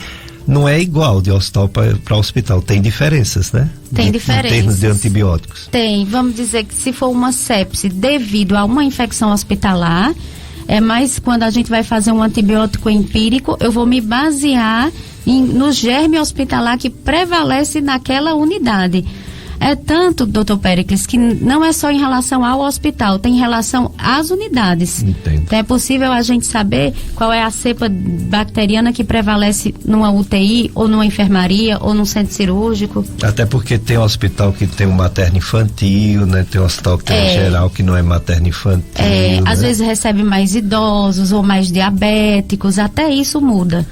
não é igual de hospital para hospital, tem diferenças, né? Tem diferenças. Em termos de antibióticos. Tem, vamos dizer que se for uma sepse devido a uma infecção hospitalar, mas quando a gente vai fazer um antibiótico empírico, eu vou me basear no germe hospitalar que prevalece naquela unidade. É tanto, doutor Péricles, que não é só em relação ao hospital, tem relação às unidades. Entendo. Então é possível a gente saber qual é a cepa bacteriana que prevalece numa UTI, ou numa enfermaria, ou num centro cirúrgico. Até porque tem hospital que tem um materno-infantil, né? Tem hospital que tem um geral que não é materno-infantil. Às vezes recebe mais idosos ou mais diabéticos, até isso muda.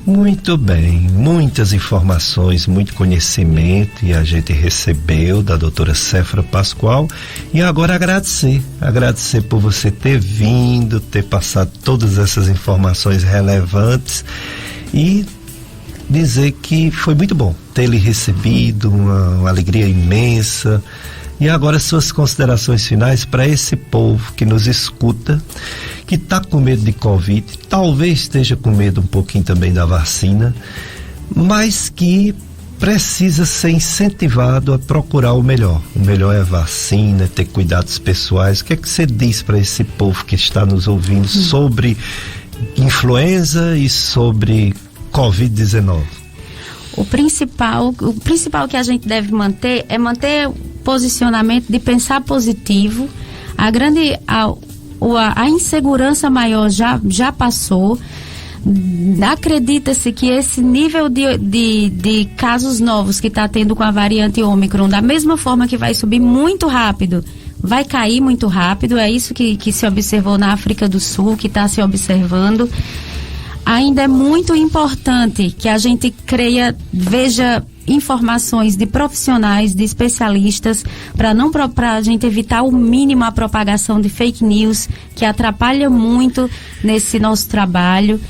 Muito bem, muitas informações, muito conhecimento e a gente recebeu da doutora Séfora Pascoal, e agora agradecer por você ter vindo, ter passado todas essas informações relevantes e dizer que foi muito bom ter lhe recebido, uma alegria imensa. E agora suas considerações finais para esse povo que nos escuta, que está com medo de Covid, talvez esteja com medo um pouquinho também da vacina, mas que precisa ser incentivado a procurar o melhor. O melhor é a vacina, ter cuidados pessoais. O que é que você diz para esse povo que está nos ouvindo sobre influenza e sobre Covid-19? O principal que a gente deve manter é manter o posicionamento de pensar positivo. A insegurança maior já passou. Acredita-se que esse nível de casos novos que está tendo com a variante Ômicron, da mesma forma que vai subir muito rápido, vai cair muito rápido. É isso que se observou na África do Sul, que está se observando. Ainda é muito importante que a gente veja informações de profissionais, de especialistas, para a gente evitar o mínimo a propagação de fake news, que atrapalha muito nesse nosso trabalho.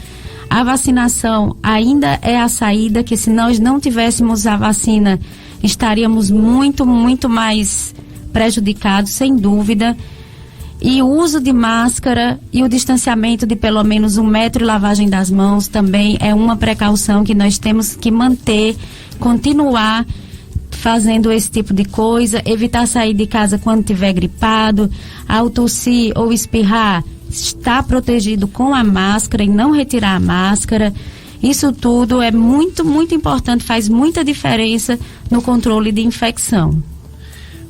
A vacinação ainda é a saída, que se nós não tivéssemos a vacina, estaríamos muito, muito mais prejudicados, sem dúvida. E o uso de máscara e o distanciamento de pelo menos 1 metro e lavagem das mãos também é uma precaução que nós temos que manter, continuar fazendo esse tipo de coisa, evitar sair de casa quando estiver gripado, ao tossir ou espirrar, estar protegido com a máscara e não retirar a máscara. Isso tudo é muito, muito importante, faz muita diferença no controle de infecção.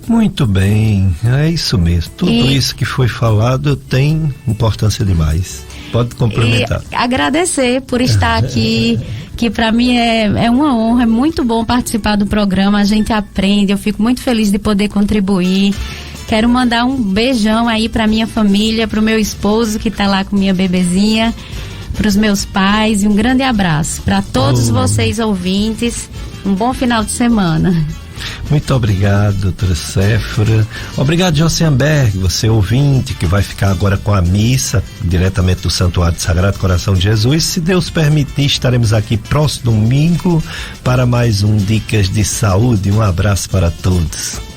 Muito bem, é isso mesmo. Tudo isso que foi falado tem importância demais. Pode complementar. E agradecer por estar aqui, que para mim é uma honra, é muito bom participar do programa, a gente aprende, eu fico muito feliz de poder contribuir. Quero mandar um beijão aí para minha família, para o meu esposo que está lá com minha bebezinha, para os meus pais, e um grande abraço para todos vocês ouvintes. Um bom final de semana. Muito obrigado, doutora Séfora. Obrigado, Josenberg, você ouvinte, que vai ficar agora com a missa, diretamente do Santuário do Sagrado Coração de Jesus. Se Deus permitir, estaremos aqui próximo domingo para mais um Dicas de Saúde. Um abraço para todos.